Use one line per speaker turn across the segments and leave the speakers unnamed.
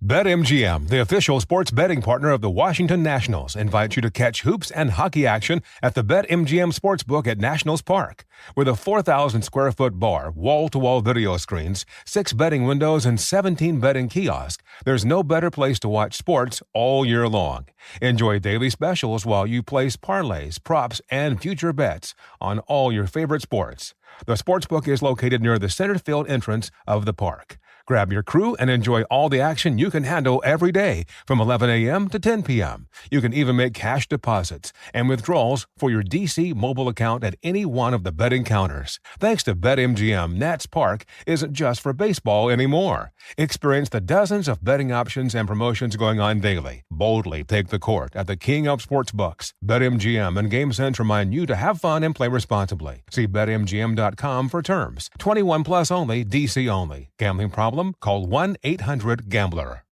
BetMGM, the official sports betting partner of the Washington Nationals, invites you to catch hoops and hockey action at the BetMGM Sportsbook at Nationals Park. With a 4,000-square-foot bar, wall-to-wall video screens, 6 betting windows, and 17 betting kiosks, there's no better place to watch sports all year long. Enjoy daily specials while you place parlays, props, and future bets on all your favorite sports. The Sportsbook is located near the center field entrance of the park. Grab your crew and enjoy all the action you can handle every day from 11 a.m. to 10 p.m. You can even make cash deposits and withdrawals for your DC mobile account at any one of the betting counters. Thanks to BetMGM, Nats Park isn't just for baseball anymore. Experience the dozens of betting options and promotions going on daily. Boldly take the court at the king of sportsbooks. BetMGM and GameSense remind you to have fun and play responsibly. See BetMGM.com for terms. 21 plus only, DC only. Gambling problem? Call 1-800-GAMBLER.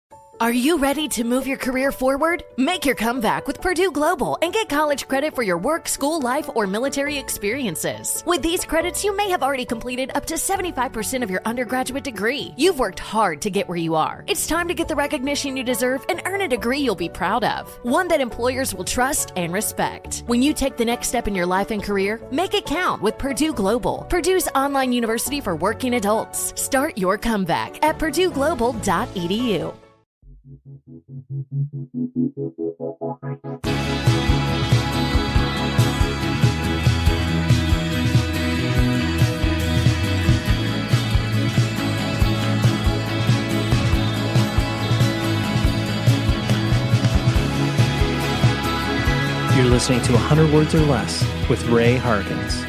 Are you ready to move your career forward? Make your comeback with Purdue Global and get college credit for your work, school, life, or military experiences. With these credits, you may have already completed up to 75% of your undergraduate degree. You've worked hard to get where you are. It's time to get the recognition you deserve and earn a degree you'll be proud of. One that employers will trust and respect. When you take the next step in your life and career, make it count with Purdue Global, Purdue's online university for working adults. Start your comeback at purdueglobal.edu.
You're listening to 100 Words or Less with Ray Harkins.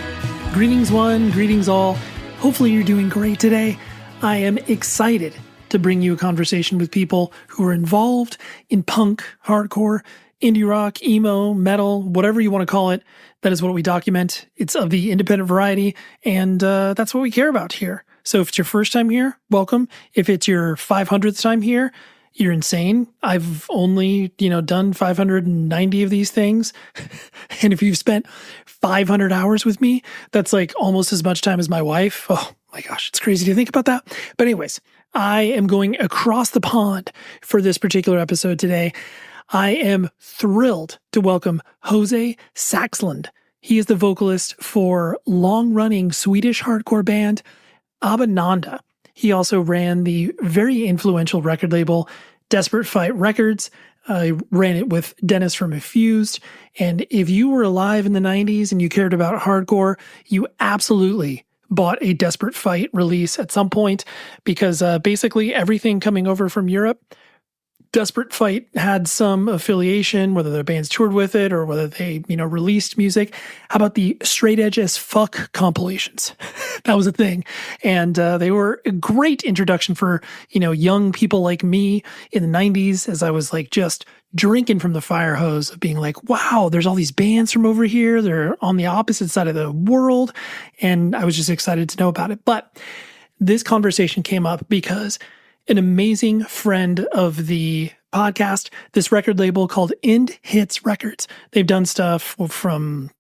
Greetings one, greetings all. Hopefully you're doing great today. I am excited to bring you a conversation with people who are involved in punk, hardcore, indie rock, emo, metal, whatever you want to call it. That is what we document. It's of the independent variety, and that's what we care about here. So if it's your first time here, welcome. If it's your 500th time here, you're insane. I've only, done 590 of these things. And if you've spent 500 hours with me, that's like almost as much time as my wife. Oh my gosh, it's crazy to think about that. But anyways, I am going across the pond for this particular episode today. I am thrilled to welcome Jose Saxlund. He is the vocalist for long-running Swedish hardcore band Abhinanda. He also ran the very influential record label Desperate Fight Records. I ran it with Dennis from Effused. And if you were alive in the 90s and you cared about hardcore, you absolutely bought a Desperate Fight release at some point, because basically everything coming over from Europe, Desperate Fight had some affiliation, whether their bands toured with it or whether they, released music. How about the Straight Edge as Fuck compilations? That was a thing. And they were a great introduction for, young people like me in the 90s, as I was like just drinking from the fire hose of being like, wow, there's all these bands from over here. They're on the opposite side of the world. And I was just excited to know about it. But this conversation came up because an amazing friend of the podcast, this record label called End Hits Records. They've done stuff from,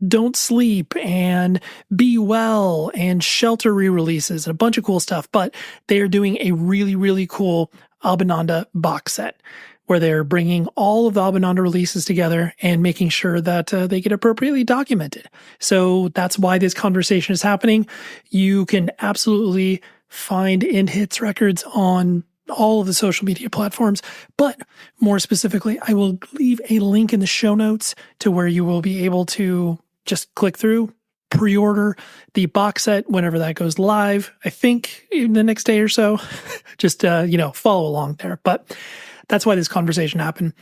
Don't Sleep and Be Well and Shelter re-releases and a bunch of cool stuff. But they are doing a really, really cool Abhinanda box set where they're bringing all of the Abhinanda releases together and making sure that they get appropriately documented. So that's why this conversation is happening. You can absolutely find End Hits Records on all of the social media platforms, but more specifically, I will leave a link in the show notes to where you will be able to just click through, pre-order the box set whenever that goes live. I think in the next day or so, just, follow along there. But that's why this conversation happened.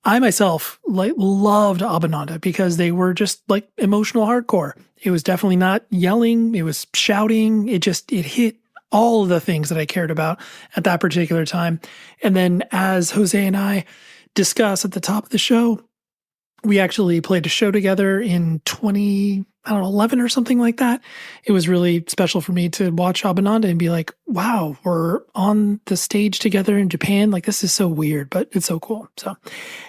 I myself loved Abhinanda because they were just like emotional hardcore. It was definitely not yelling. It was shouting. It hit all of the things that I cared about at that particular time. And then as Jose and I discuss at the top of the show, we actually played a show together in I don't know, 11 or something like that. It was really special for me to watch Abhinanda and be like, wow, we're on the stage together in Japan. Like, this is so weird, but it's so cool. So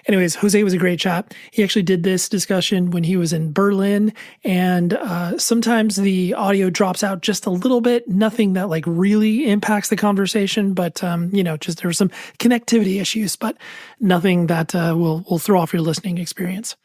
anyways, Jose was a great chat. He actually did this discussion when he was in Berlin, and sometimes the audio drops out just a little bit, nothing that like really impacts the conversation, but just there were some connectivity issues, but nothing that will throw off your listening experience.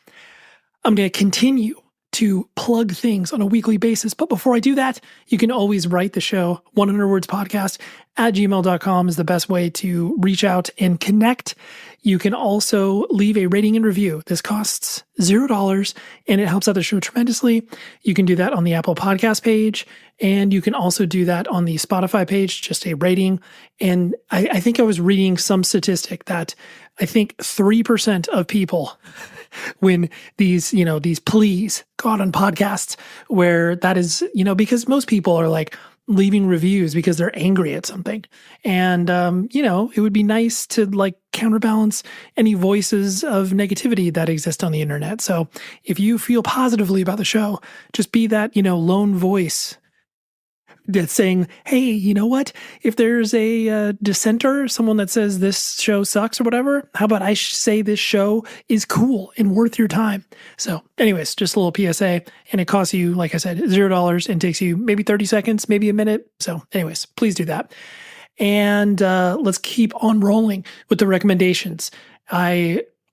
I'm going to continue to plug things on a weekly basis. But before I do that, you can always write the show. 100 words podcast at gmail.com is the best way to reach out and connect. You can also leave a rating and review. This costs $0 and it helps out the show tremendously. You can do that on the Apple Podcast page, and you can also do that on the Spotify page, just a rating. And I think I was reading some statistic that I think 3% of people, when these pleas go out on podcasts, where that is, because most people are like leaving reviews because they're angry at something. And, it would be nice to like counterbalance any voices of negativity that exist on the internet. So if you feel positively about the show, just be that, lone voice that's saying, hey, you know what? If there's a dissenter, someone that says this show sucks or whatever, how about I say this show is cool and worth your time? So anyways, just a little PSA, and it costs you, like I said, $0 and takes you maybe 30 seconds, maybe a minute. So anyways, please do that. And let's keep on rolling with the recommendations.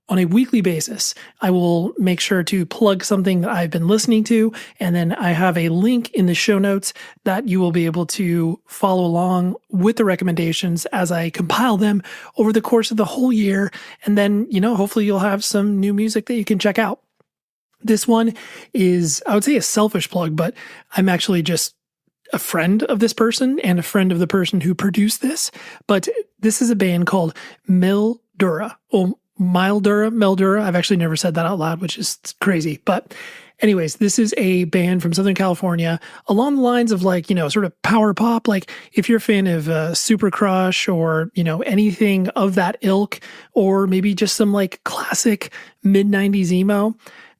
On a weekly basis, I will make sure to plug something that I've been listening to, and then I have a link in the show notes that you will be able to follow along with the recommendations as I compile them over the course of the whole year. And then, hopefully you'll have some new music that you can check out. This one is, I would say, a selfish plug, but I'm actually just a friend of this person and a friend of the person who produced this. But this is a band called Mildura. Mildura. I've actually never said that out loud, which is crazy. But anyways, this is a band from Southern California along the lines of like, sort of power pop. Like if you're a fan of Super Crush or, anything of that ilk, or maybe just some like classic mid-90s emo,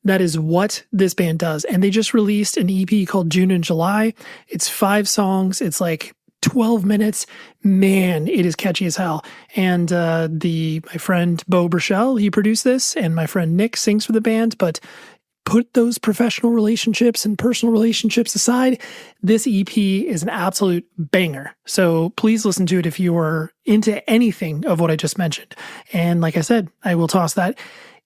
that is what this band does. And they just released an EP called June and July. It's 5 songs. It's like 12 minutes. Man, it is catchy as hell. And my friend Bo Burchell, he produced this, and my friend Nick sings for the band. But put those professional relationships and personal relationships aside, this EP is an absolute banger. So please listen to it if you are into anything of what I just mentioned. And like I said, I will toss that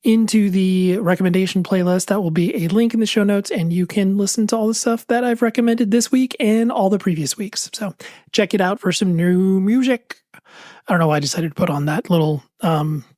into the recommendation playlist. That will be a link in the show notes, and you can listen to all the stuff that I've recommended this week and all the previous weeks. So check it out for some new music. I don't know why I decided to put on that little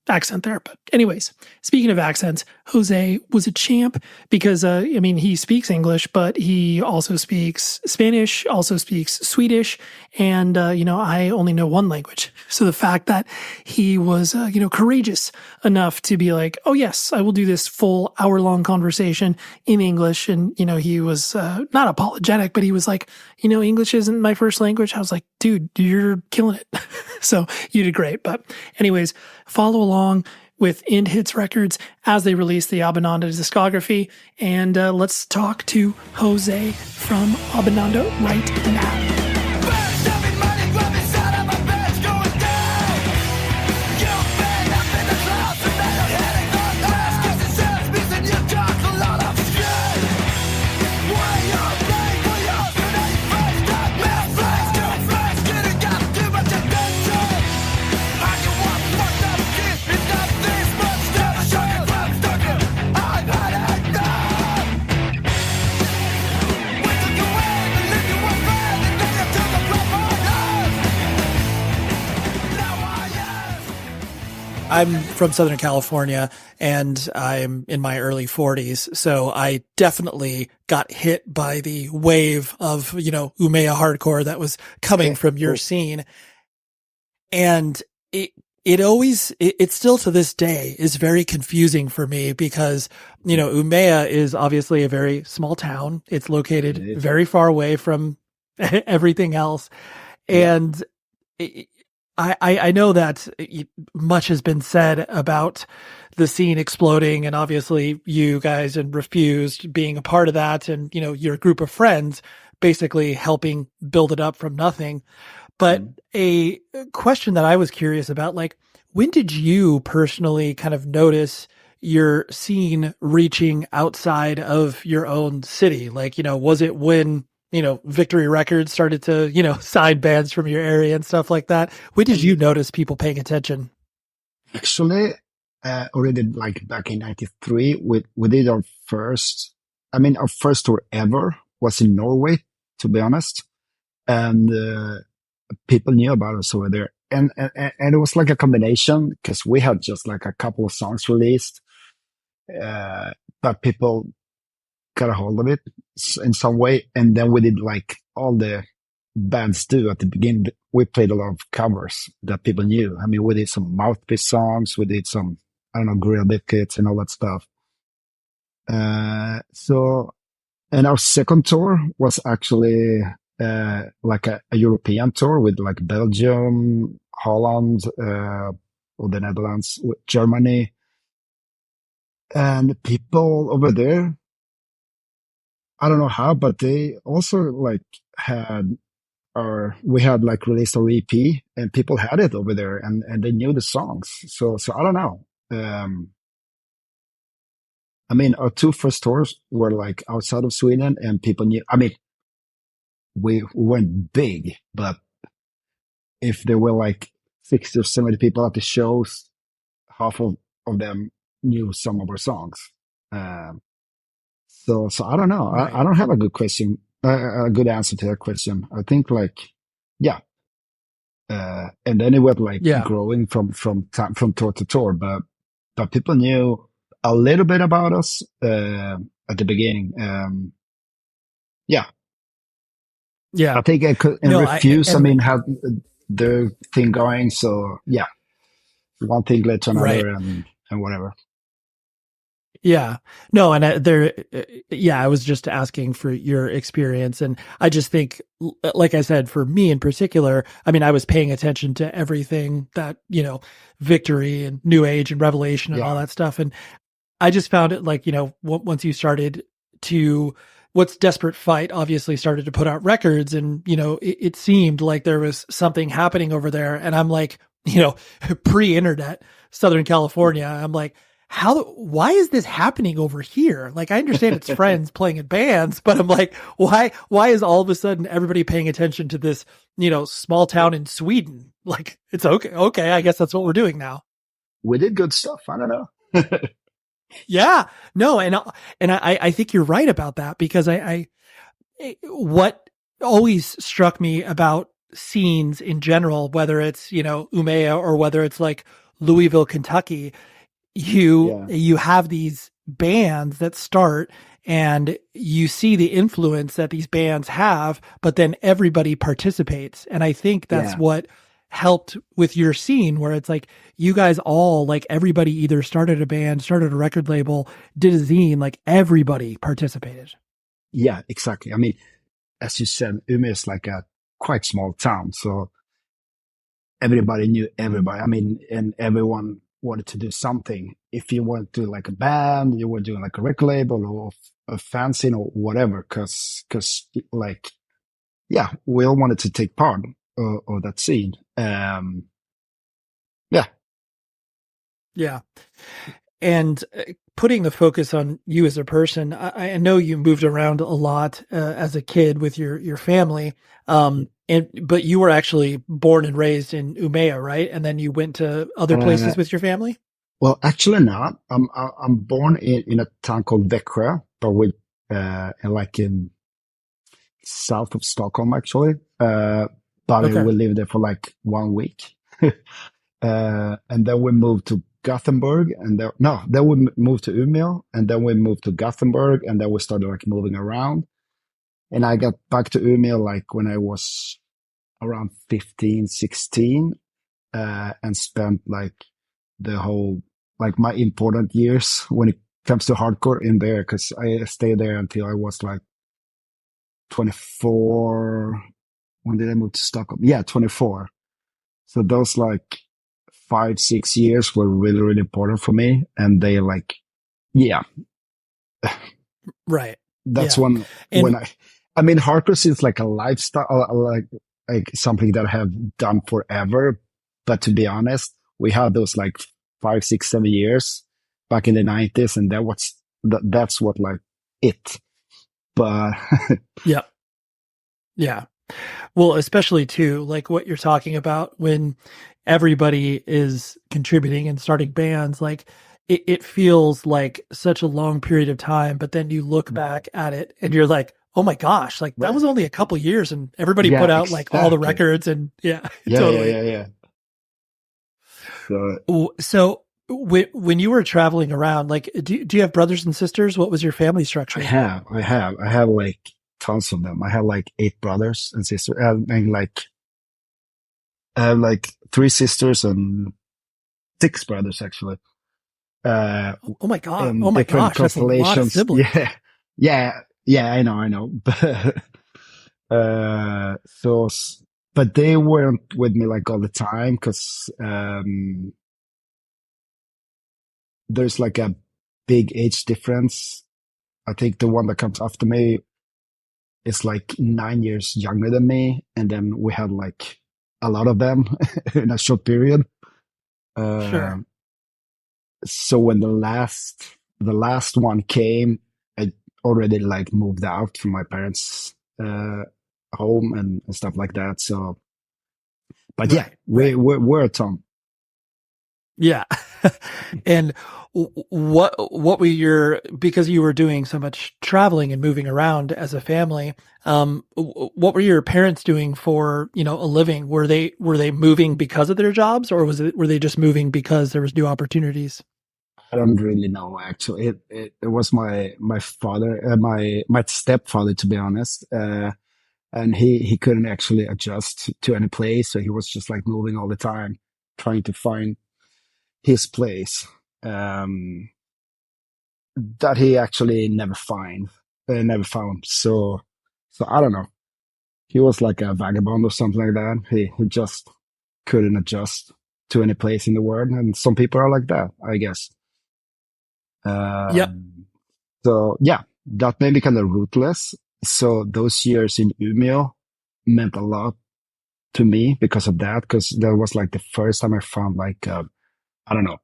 accent there. But anyways, speaking of accents, Jose was a champ because, he speaks English, but he also speaks Spanish, also speaks Swedish. And, I only know one language. So the fact that he was, courageous enough to be like, oh, yes, I will do this full hour-long conversation in English. And, he was not apologetic, but he was like, English isn't my first language. I was like, dude, you're killing it. So you did great. But anyways, follow along with Ind Hits Records as they release the Abhinanda discography. And let's talk to Jose from Abhinanda right now. I'm from Southern California, and I'm in my early 40s, so I definitely got hit by the wave of, Umea hardcore that was coming from your scene. And it still to this day is very confusing for me because, Umea is obviously a very small town. It's located very far away from everything else. And I know that much has been said about the scene exploding, and obviously you guys and Refused being a part of that, and your group of friends basically helping build it up from nothing. But a question that I was curious about, like, when did you personally kind of notice your scene reaching outside of your own city? Like, was it when Victory Records started to, sign bands from your area and stuff like that? When did you notice people paying attention?
Actually, already like back in '93, we did our first tour ever was in Norway, to be honest. And people knew about us over there. And it was like a combination because we had just like a couple of songs released, but people got a hold of it in some way. And then we did like all the bands do at the beginning. We played a lot of covers that people knew. I mean, we did some Mouthpiece songs. We did some, I don't know, Gorilla Biscuits and all that stuff. And our second tour was actually like a European tour with like Belgium, Holland, or the Netherlands, Germany. And people over there, I don't know how, but they also like we had like released our EP and people had it over there and they knew the songs. So I don't know. I mean, our two first tours were like outside of Sweden and people knew, I mean, we weren't big, but if there were like 60 or 70 people at the shows, half of them knew some of our songs. So I don't know.
Right.
I don't have a good question, a good answer to that question. I think like, yeah. And then it went like growing from tour to tour, but people knew a little bit about us, at the beginning. Yeah.
Yeah.
I think Refuse, have their thing going. So yeah, one thing led to another and whatever.
Yeah, no. And I was just asking for your experience. And I just think, like I said, for me in particular, I mean, I was paying attention to everything that, Victory and New Age and Revelation and all that stuff. And I just found it like, once you started to, what's Desperate Fight obviously started to put out records and, it seemed like there was something happening over there. And I'm like, pre-internet Southern California, I'm like, why is this happening over here? Like, I understand it's friends playing in bands, but I'm like, why is all of a sudden everybody paying attention to this, small town in Sweden? Like, it's okay. I guess that's what we're doing now.
We did good stuff. I don't know.
Yeah, no. And I think you're right about that because what always struck me about scenes in general, whether it's, Umea or whether it's like Louisville, Kentucky, you have these bands that start and you see the influence that these bands have, but then everybody participates. And I think that's what helped with your scene where it's like you guys all, like everybody either started a band, started a record label, did a zine, like everybody participated.
Yeah, exactly. I mean, as you said, Umea is like a quite small town. So everybody knew everybody. I mean, and everyone wanted to do something. If you want to do like a band, you were doing like a record label or a fanzine or whatever, cause like, yeah, we all wanted to take part of that scene.
Yeah. And putting the focus on you as a person, I know you moved around a lot as a kid with your family. But you were actually born and raised in Umea, right? And then you went to other places with your family?
Well, actually not. I'm born in a town called Växjö, but like in south of Stockholm, actually. But we lived there for like 1 week. And then we moved to Gothenburg then we moved to Umeå and then we moved to Gothenburg and then we started like moving around. And I got back to Umeå like when I was around 15, 16, and spent like the whole, like my important years when it comes to hardcore in there. Cause I stayed there until I was like 24. When did I move to Stockholm? Yeah, 24. So those like 5, 6 years were really, really important for me. And they like, yeah,
Right.
that's
Yeah.
when I mean, hardcore is like a lifestyle, like something that I have done forever. But to be honest, we had those like 5, 6, 7 years back in the 90s, and that's what like it. But
Yeah. Yeah. Well, especially too, like what you're talking about when everybody is contributing and starting bands, like it feels like such a long period of time, but then you look back at it and you're like, oh my gosh, like that was only a couple years and everybody put out like all the records and totally.
Yeah.
So when you were traveling around, like, do you have brothers and sisters? What was your family structure?
I have like tons of them. I have like 8 brothers and sisters, and like I have like 3 sisters and 6 brothers actually.
Oh my God!
Oh my gosh!
That's a lot of siblings.
Yeah. I know. But they weren't with me like all the time because there's like a big age difference. I think the one that comes after me is like 9 years younger than me, and then we had like a lot of them in a short period.
Sure.
So when the last one came, I already like moved out from my parents' home and stuff like that. So, but we're a ton.
Yeah. And what were because you were doing so much traveling and moving around as a family, what were your parents doing for, a living? Were they moving because of their jobs, or were they just moving because there was new opportunities?
I don't really know actually. It was my father, my stepfather, to be honest. And he couldn't actually adjust to any place. So he was just like moving all the time, trying to find his place, that he actually never found. So I don't know. He was like a vagabond or something like that. He just couldn't adjust to any place in the world. And some people are like that, I guess. So yeah, that made me kind of rootless. So those years in Umea meant a lot to me because of that, because that was like the first time I found like, I don't know,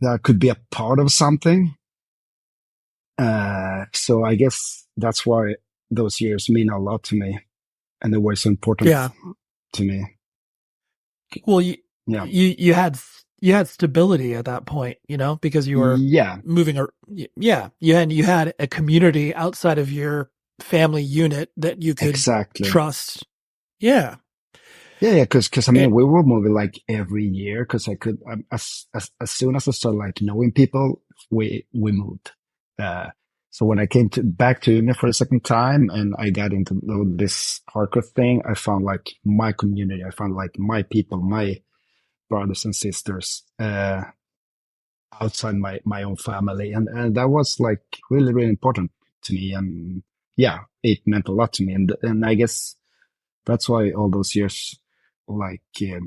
that could be a part of something. So I guess that's why those years mean a lot to me, and they were so important to me.
Well, you had stability at that point, because you were moving. You had a community outside of your family unit that you could trust. Yeah.
Yeah. Cause I mean, we were moving like every year, cause I could, as soon as I started like knowing people, we moved. So when I came back to Umea for the second time and I got into this hardcore thing, I found like my community. I found like my people, my brothers and sisters, outside my own family. And that was like really, really important to me. And yeah, it meant a lot to me. And I guess that's why all those years, like, I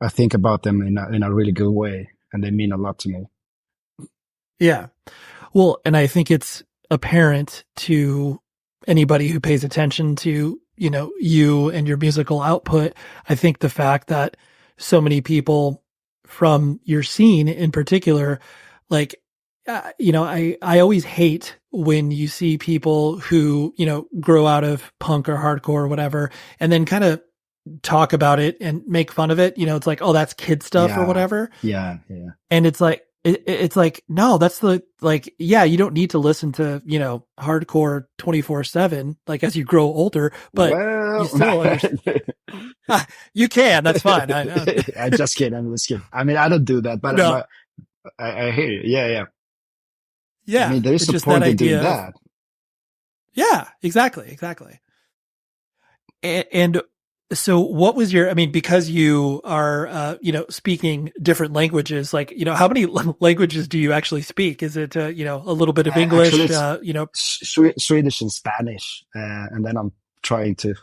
think about them in a really good way, and they mean a lot to me.
Yeah. Well, and I think it's apparent to anybody who pays attention to, you and your musical output. I think the fact that so many people from your scene in particular, like, I always hate when you see people who, grow out of punk or hardcore or whatever, and then kind of talk about it and make fun of it. It's like, oh, that's kid stuff or whatever.
Yeah.
And it's like, it's like, no, that's you don't need to listen to, hardcore 24/7, like as you grow older, but you still understand. You can, that's fine.
I'm just kidding. I mean, I don't do that, but no. I hear you. Yeah.
Yeah.
I mean, there is support in doing that.
Yeah, exactly. And so what was because you are, speaking different languages, like, how many languages do you actually speak? Is it, a little bit of English,
Swedish and Spanish, and then I'm trying to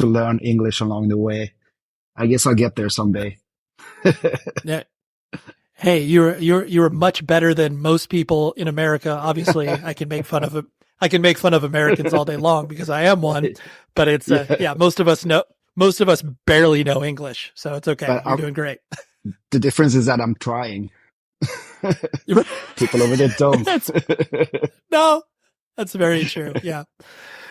learn English along the way. I guess I'll get there someday.
Yeah. Hey, you're much better than most people in America. Obviously, I can make fun of Americans all day long because I am one. But it's most of us barely know English, so it's okay.
But
you're doing great.
The difference is that I'm trying. People over there don't.
No, that's very true. Yeah,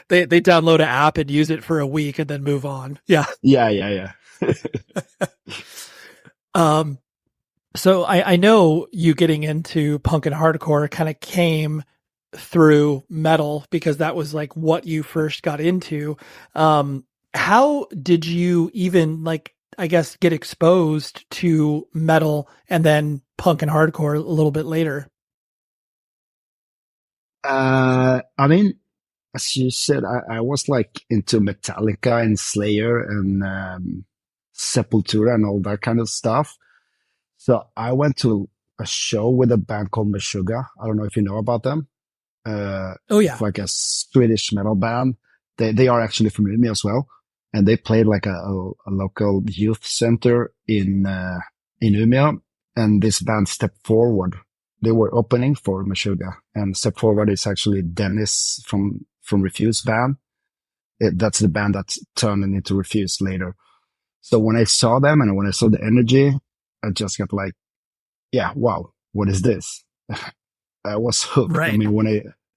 they download an app and use it for a week and then move on. Yeah.
Yeah.
So I know you getting into punk and hardcore kind of came through metal because that was like what you first got into. How did you even I guess get exposed to metal and then punk and hardcore a little bit later?
I mean, as you said, I was into Metallica and Slayer and Sepultura and all that kind of stuff. So I went to a show with a band called Meshuggah. I don't know if you know about them.
Oh yeah.
It's like a Swedish metal band. They are actually from Umea as well. And they played a local youth center in Umea. And this band Step Forward, they were opening for Meshuggah. And Step Forward is actually Dennis from Refuse band. That's the band that turned into Refuse later. So when I saw them and when I saw the energy, I just got wow, what is this? I was hooked.
Right.
I mean,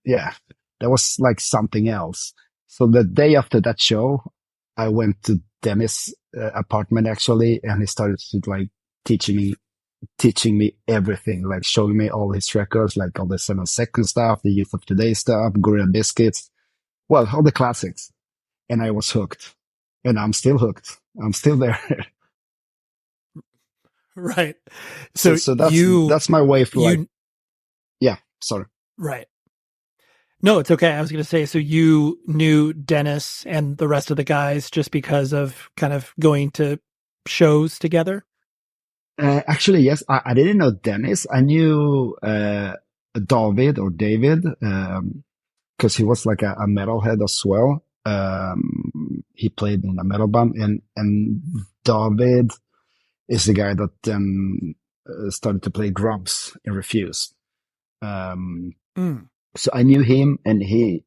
that was like something else. So the day after that show, I went to Dennis' apartment actually, and he started to teaching me everything, showing me all his records, all the 7 Second stuff, the Youth of Today stuff, Gorilla Biscuits, well, all the classics. And I was hooked. And I'm still hooked. I'm still there.
Right.
So that's my way for sorry.
Right. No, it's okay. I was going to say, so you knew Dennis and the rest of the guys just because of kind of going to shows together?
Actually, yes. I didn't know Dennis. I knew David, because he was like a metalhead as well. He played in a metal band, and David is the guy that then started to play drums in Refuse. So I knew him, and he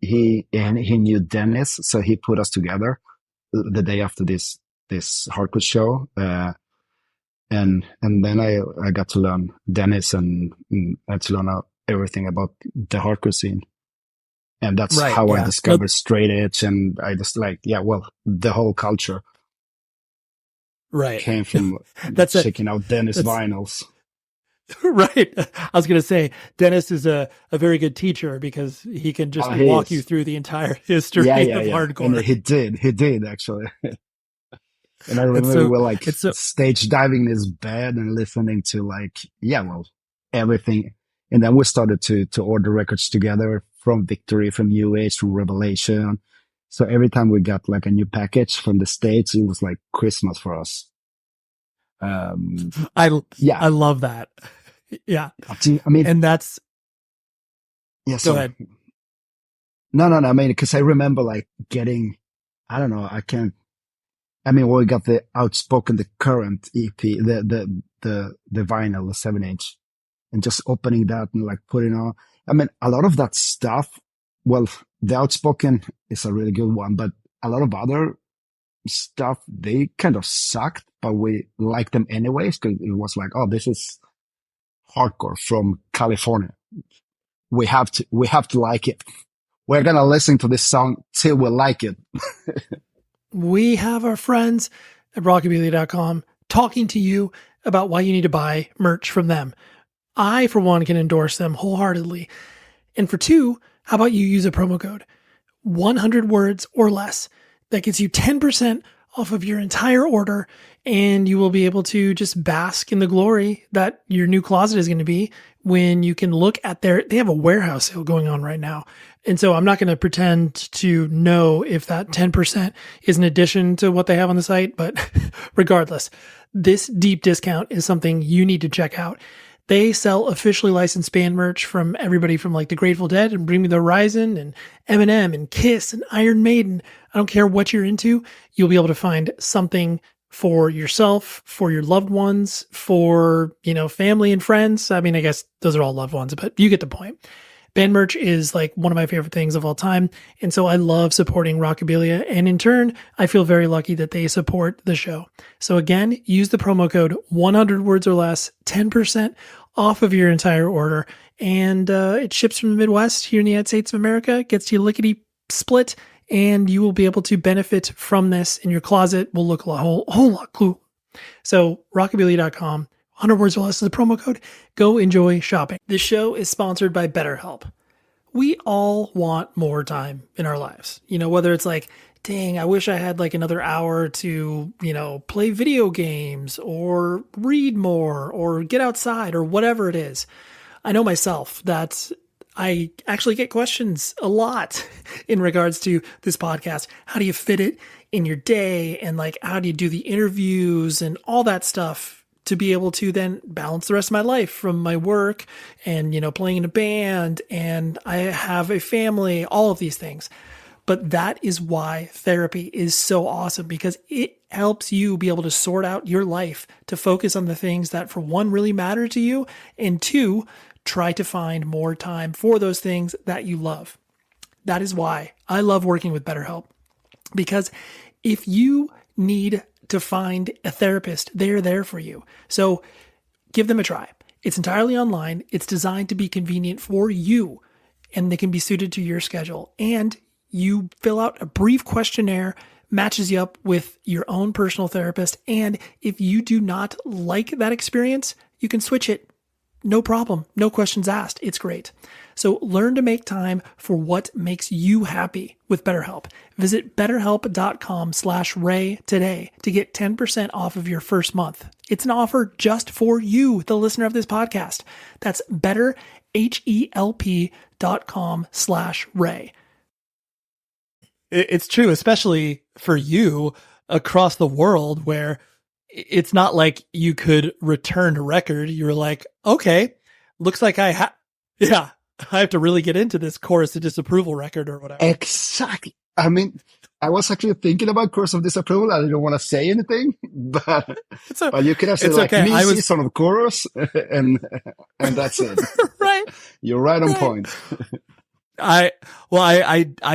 knew Dennis, so he put us together the day after this hardcore show. And then I got to learn Dennis and I had to learn everything about the hardcore scene. And that's how I discovered straight edge, and I just the whole culture came from checking out Dennis vinyls.
Right. I was going to say, Dennis is a very good teacher because he can just walk you through the entire history of hardcore.
And he did actually. And I remember we were stage diving in his bed and listening to everything. And then we started to order records together from Victory, from New Age, from Revelation. So every time we got a new package from the States, it was like Christmas for us.
I love that. Yeah.
I mean,
and that's,
go ahead. No. I mean, cause I remember getting, I don't know, when we got the Outspoken, the current EP, the vinyl, the 7-inch, and just opening that and putting on, I mean, a lot of that stuff, well, the Outspoken is a really good one, but a lot of other stuff, they kind of sucked, but we liked them anyways, because it was this is hardcore from California. We have to like it. We're going to listen to this song till we like it.
We have our friends at rockabilly.com talking to you about why you need to buy merch from them. I, for one, can endorse them wholeheartedly. And for two, how about you use a promo code 100 words or less that gets you 10% off of your entire order, and you will be able to just bask in the glory that your new closet is going to be when you can look at they have a warehouse sale going on right now. And so I'm not going to pretend to know if that 10% is in addition to what they have on the site, but regardless, this deep discount is something you need to check out. They sell officially licensed band merch from everybody from like the Grateful Dead and Bring Me the Horizon and Eminem and Kiss and Iron Maiden. I don't care what you're into. You'll be able to find something for yourself, for your loved ones, for, family and friends. I mean, I guess those are all loved ones, but you get the point. Band merch is like one of my favorite things of all time. And so I love supporting Rockabilia. And in turn, I feel very lucky that they support the show. So again, use the promo code 100 words or less, 10% off of your entire order. And it ships from the Midwest here in the United States of America, gets to you lickety split, and you will be able to benefit from this in your closet. Will look a whole lot cool. So rockabilia.com. 100 words or less is the promo code. Go enjoy shopping. This show is sponsored by BetterHelp. We all want more time in our lives. Whether it's like, dang, I wish I had like another hour to, play video games or read more or get outside or whatever it is. I know myself that I actually get questions a lot in regards to this podcast. How do you fit it in your day? And like, how do you do the interviews and all that stuff to be able to then balance the rest of my life from my work and, playing in a band, and I have a family, all of these things. But that is why therapy is so awesome, because it helps you be able to sort out your life to focus on the things that, for one, really matter to you, and two, try to find more time for those things that you love. That is why I love working with BetterHelp, because if you need to find a therapist, they're there for you. So give them a try. It's entirely online. It's designed to be convenient for you, and they can be suited to your schedule. And you fill out a brief questionnaire, matches you up with your own personal therapist. And if you do not like that experience, you can switch it. No problem. No questions asked. It's great. So learn to make time for what makes you happy with BetterHelp. Visit betterhelp.com/Ray today to get 10% off of your first month. It's an offer just for you, the listener of this podcast. That's betterhelp.com/Ray. It's true, especially for you across the world, where it's not like you could return a record. You're like, okay, looks like I have to really get into this chorus of disapproval record or whatever.
Exactly. I mean, I was actually thinking about chorus of disapproval. I didn't want to say anything, but you could have said like, okay. Me see some of the chorus and that's it.
Right.
You're right on point.
I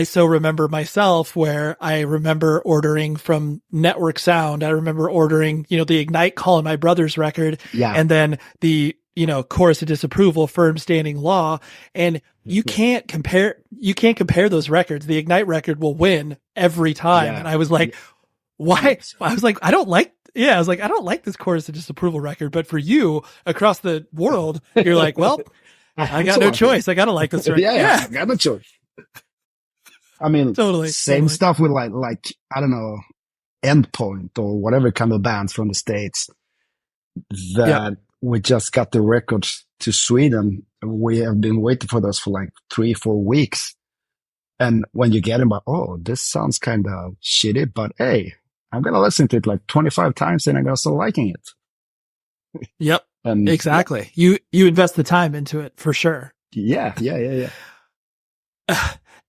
so remember myself, where I remember ordering from Network Sound. I remember ordering, the Ignite Call on my brother's record.
Yeah.
And then the, Chorus of Disapproval, Firm Standing Law. And you can't compare those records. The Ignite record will win every time. Yeah. And I was like, why? I was like, I don't like this Chorus of Disapproval record. But for you across the world, you're like, well, I got no choice. I got to like this record.
Yeah, I got no choice. I mean,
totally.
Same stuff with like, I don't know, Endpoint or whatever kind of bands from the States that we just got the records to Sweden. We have been waiting for those for like 3-4 weeks. And when you get them, oh, this sounds kind of shitty, but hey, I'm going to listen to it like 25 times and I'm going to start liking it.
Yep. Exactly. You invest the time into it for sure.
Yeah.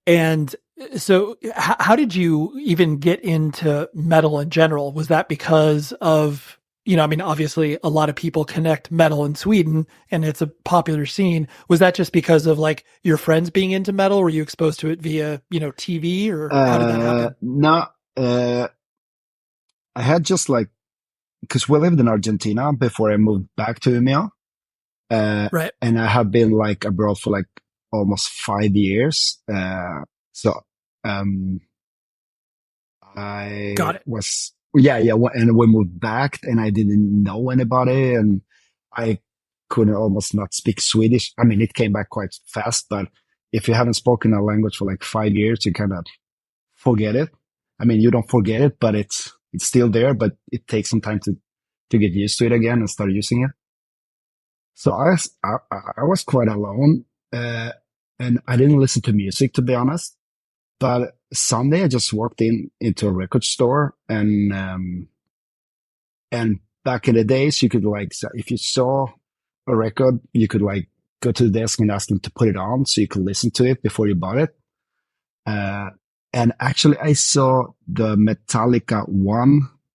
And so how did you even get into metal in general? Was that because of, obviously a lot of people connect metal in Sweden and it's a popular scene. Was that just because of like your friends being into metal? Were you exposed to it via, TV, or how did that happen?
No, I had just like, because we lived in Argentina before I moved back to Umea.
Right.
And I have been like abroad for like almost 5 years. I
got it.
And we moved back and I didn't know anybody and I could almost not speak Swedish. I mean, it came back quite fast, but if you haven't spoken a language for like 5 years, you kind of forget it. I mean, you don't forget it, but it's still there, but it takes some time to get used to it again and start using it. So I was quite alone, and I didn't listen to music, to be honest. But Sunday I just walked into a record store and back in the days you could like, if you saw a record, you could like go to the desk and ask them to put it on so you could listen to it before you bought it. And actually I saw the Metallica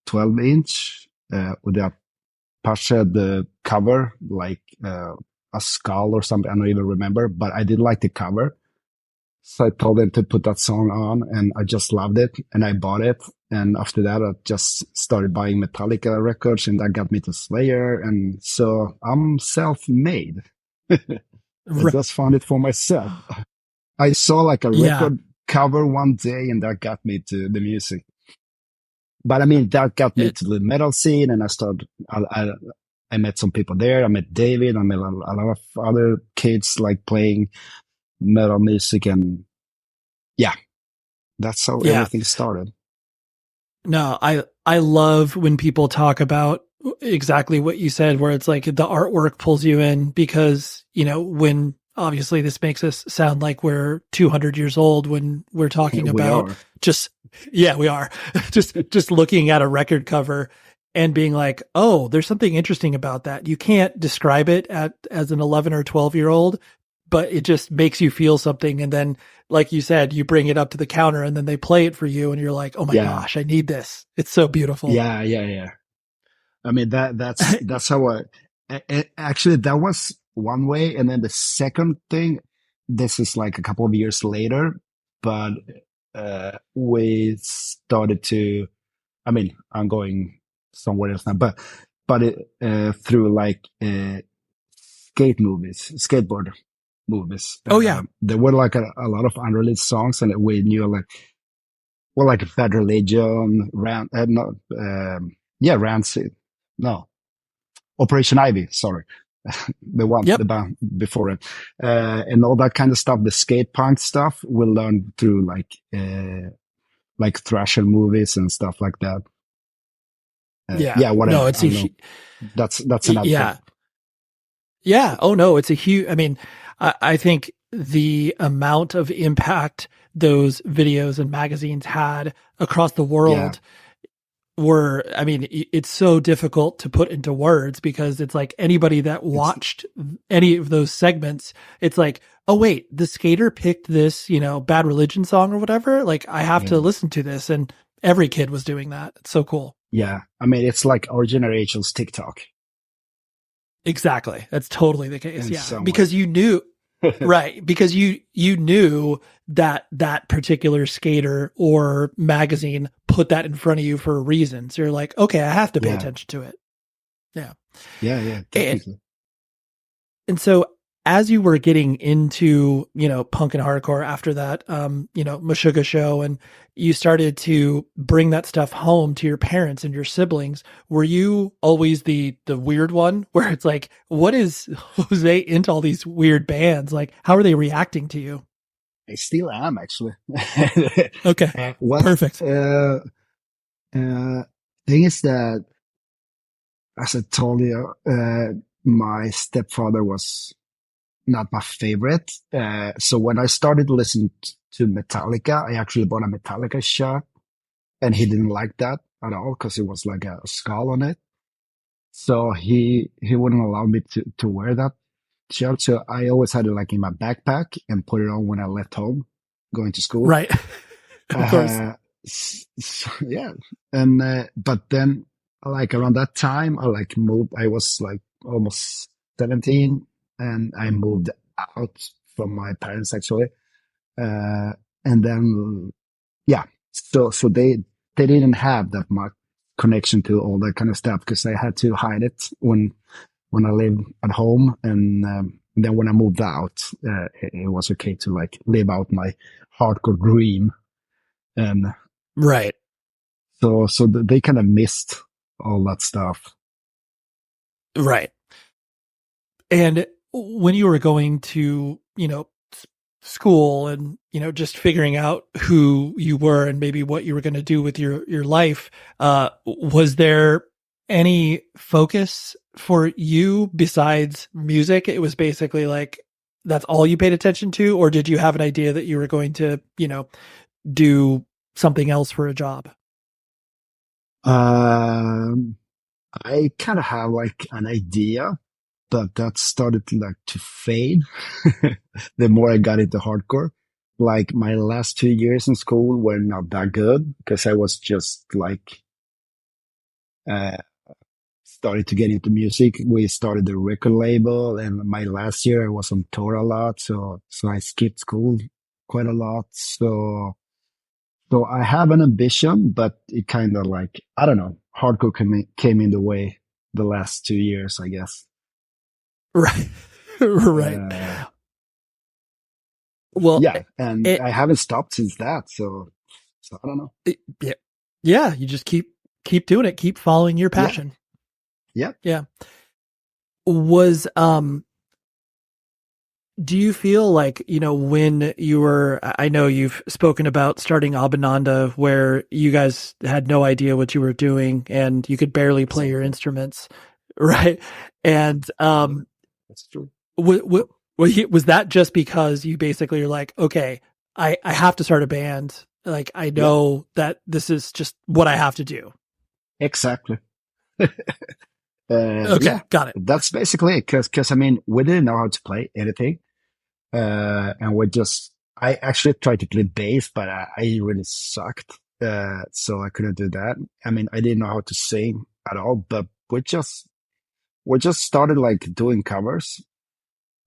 12-inch, with the the cover, like, a skull or something. I don't even remember, but I did like the cover. So I told them to put that song on and I just loved it and I bought it. And after that, I just started buying Metallica records and that got me to Slayer. And so I'm self-made. I just found it for myself. I saw like a record cover one day and that got me to the music. But I mean, that got me to the metal scene and I met some people there. I met David. I met a lot of other kids like playing metal music, and that's how everything started.
No, I love when people talk about exactly what you said, where it's like the artwork pulls you in because, when obviously this makes us sound like we're 200 years old when we're talking about we are just looking at a record cover and being like, oh, there's something interesting about that. You can't describe it as an 11 or 12-year-old, but it just makes you feel something. And then, like you said, you bring it up to the counter and then they play it for you and you're like, oh my gosh, I need this. It's so beautiful.
Yeah. I mean, that's how actually that was one way. And then the second thing, this is like a couple of years later, but, we started to, I mean, I'm going somewhere else now, but through like, skateboard movies. There were like a lot of unreleased songs and we knew like Bad Religion, Rancid. No, Operation Ivy, sorry. The band before it. And all that kind of stuff, the skate punk stuff we learned through like thrasher movies and stuff like that. Whatever.
No, it's
that's another thing.
Yeah. Oh no, it's a huge, I mean, I think the amount of impact those videos and magazines had across the world it's so difficult to put into words because it's like anybody that watched any of those segments, it's like, oh wait, the skater picked this, Bad Religion song or whatever. Like I have to listen to this. And every kid was doing that. It's so cool.
Yeah. I mean, it's like our generation's TikTok.
Exactly. That's totally the case. Because you knew, right. Because you knew that particular skater or magazine put that in front of you for a reason. So you're like, okay, I have to pay attention to it. Yeah.
Yeah. Definitely.
And so as you were getting into, punk and hardcore after that, Meshuggah show, and you started to bring that stuff home to your parents and your siblings, were you always the weird one where it's like, what is Jose into all these weird bands? Like, how are they reacting to you?
I still am, actually.
Okay. Perfect.
Thing is that, as I told you, my stepfather was not my favorite. So when I started listening to Metallica, I actually bought a Metallica shirt and he didn't like that at all because it was like a skull on it. So he wouldn't allow me to wear that shirt. So I always had it like in my backpack and put it on when I left home going to school.
Right. Of course.
Yeah. And, but then like around that time, I like moved, I was like almost 17 and I moved out from my parents actually. And then, so they didn't have that much connection to all that kind of stuff because I had to hide it when I lived at home. And then when I moved out, it was okay to like live out my hardcore dream. And
right.
So they kind of missed all that stuff.
Right. And when you were going to, school and, just figuring out who you were and maybe what you were going to do with your life, was there any focus for you besides music? It was basically like, that's all you paid attention to? Or did you have an idea that you were going to, do something else for a job?
I kind of have like an idea. but that started to fade the more I got into hardcore. Like my last 2 years in school were not that good because I was just started to get into music. We started the record label, and my last year I was on tour a lot. So I skipped school quite a lot. So I have an ambition, but it kind of I don't know, hardcore came in the way the last 2 years, I guess.
Right. Right. Well,
yeah, and I haven't stopped since that. So I don't know.
Yeah. You just keep doing it. Keep following your passion.
Yeah.
Yeah. Do you feel like, when you were, I know you've spoken about starting Abhinanda where you guys had no idea what you were doing and you could barely play your instruments, right? And
that's true.
Was that just because you basically are like, okay, I have to start a band. Like, I know that this is just what I have to do.
Exactly.
Okay, got it.
That's basically it. Cause I mean, we didn't know how to play anything. And I actually tried to play bass, but I really sucked. So I couldn't do that. I mean, I didn't know how to sing at all, but we just started doing covers,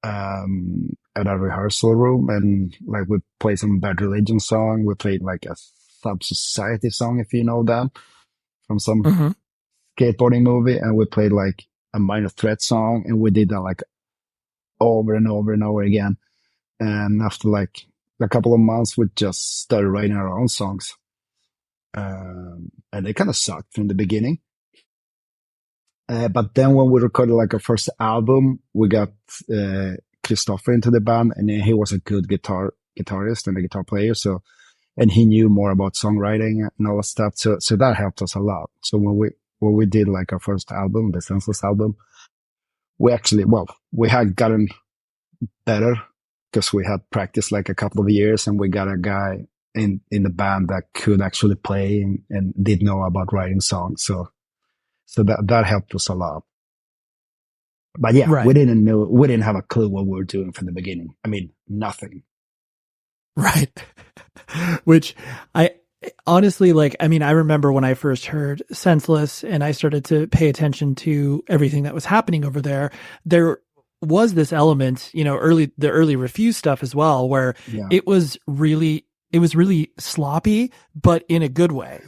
at a rehearsal room, and we played some Bad Religion song. We played a Sub Society song, if you know them, from some skateboarding movie, and we played a Minor Threat song, and we did that over and over and over again. And after a couple of months, we just started writing our own songs, and they kind of sucked from the beginning. But then when we recorded our first album, we got Christopher into the band, and he was a good guitarist and a guitar player. So, and he knew more about songwriting and all that stuff. So that helped us a lot. So when we did our first album, the Senseless album, we had gotten better because we had practiced a couple of years, and we got a guy in the band that could actually play and did know about writing songs. So that helped us a lot. But yeah,
right.
we didn't have a clue what we were doing from the beginning. I mean, nothing.
Right. Which I honestly, I remember when I first heard Senseless and I started to pay attention to everything that was happening over there. There was this element, the early Refuse stuff as well, where it was really sloppy, but in a good way.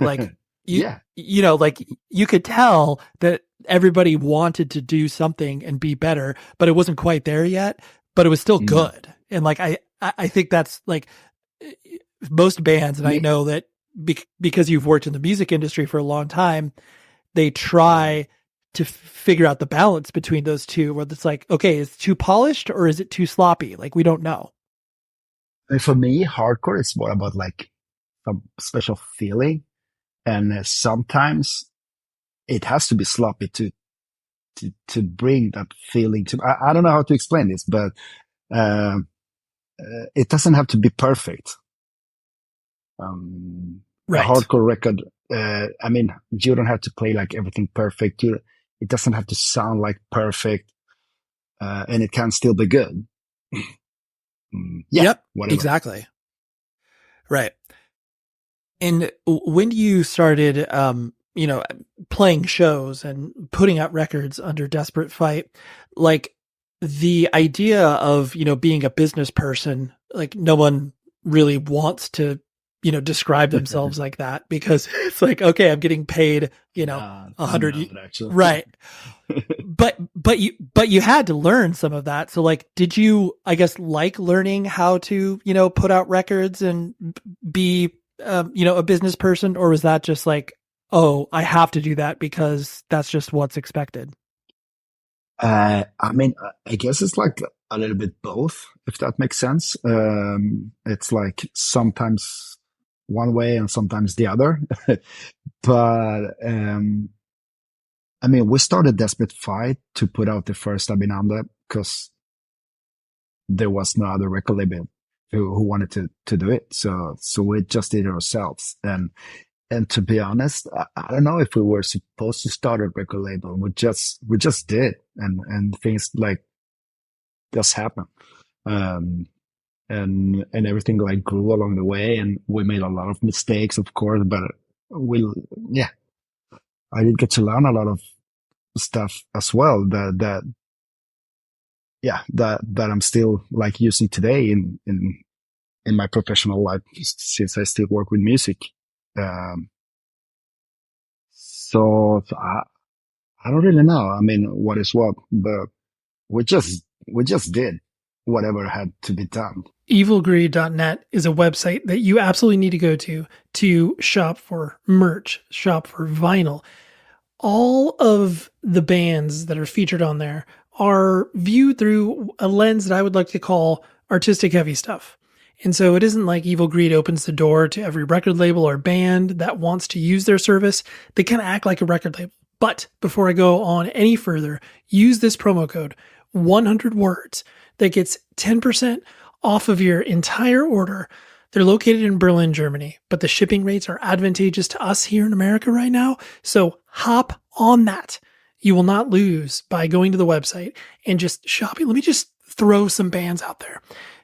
You could tell that everybody wanted to do something and be better, but it wasn't quite there yet, but it was still good. And I think that's most bands, and I know that because you've worked in the music industry for a long time, they try to figure out the balance between those two, where it's okay, is it too polished or is it too sloppy? We don't know.
And for me, hardcore is more about some special feeling. And sometimes it has to be sloppy to bring that feeling to, I don't know how to explain this, but, it doesn't have to be perfect.
Right.
A hardcore record, I mean, you don't have to play everything perfect. It doesn't have to sound perfect, and it can still be good.
Yep,
whatever.
Exactly. Right. And when you started, playing shows and putting out records under Desperate Fight, the idea of, being a business person, no one really wants to, describe themselves like that, because it's okay, I'm getting paid, 100, right. but you had to learn some of that. So did you, I guess, learning how to, put out records and be, a business person, or was that just oh, I have to do that because that's just what's expected?
I mean, I guess it's a little bit both, if that makes sense. It's sometimes one way and sometimes the other. But, I mean, we started Desperate Fight to put out the first Abhinanda because there was no other record label who wanted to do it. So we just did it ourselves. And And to be honest, I don't know if we were supposed to start a record label. We just did. And things like just happened. And everything like grew along the way, and we made a lot of mistakes, of course, but I did get to learn a lot of stuff as well that I'm still like using today in my professional life, since I still work with music. So I don't really know. I mean, what is what, but we just did whatever had to be done.
Evilgreed.net is a website that you absolutely need to go to shop for merch, shop for vinyl. All of the bands that are featured on there are viewed through a lens that I would like to call artistic heavy stuff. And so it isn't like Evil Greed opens the door to every record label or band that wants to use their service. They kind of act like a record label. But before I go on any further, use this promo code 100 words that gets 10% off of your entire order. They're located in Berlin, Germany, but the shipping rates are advantageous to us here in America right now. So hop on that. You will not lose by going to the website and just shopping. Let me just throw some bands out there.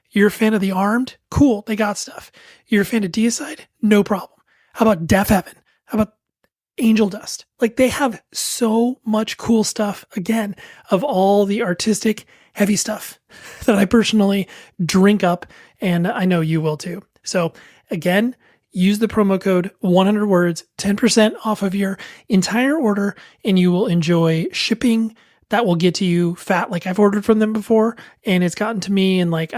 You're a fan of The Armed? Cool, they got stuff. You're a fan of Deicide? No problem. How about Deaf Heaven? How about Angel Dust? Like, they have so much cool stuff, again, of all the artistic heavy stuff that I personally drink up, and I know you will too. So again, use the promo code 100 words, 10% off of your entire order, and you will enjoy shipping that will get to you fat. Like, I've ordered from them before, and it's gotten to me in 8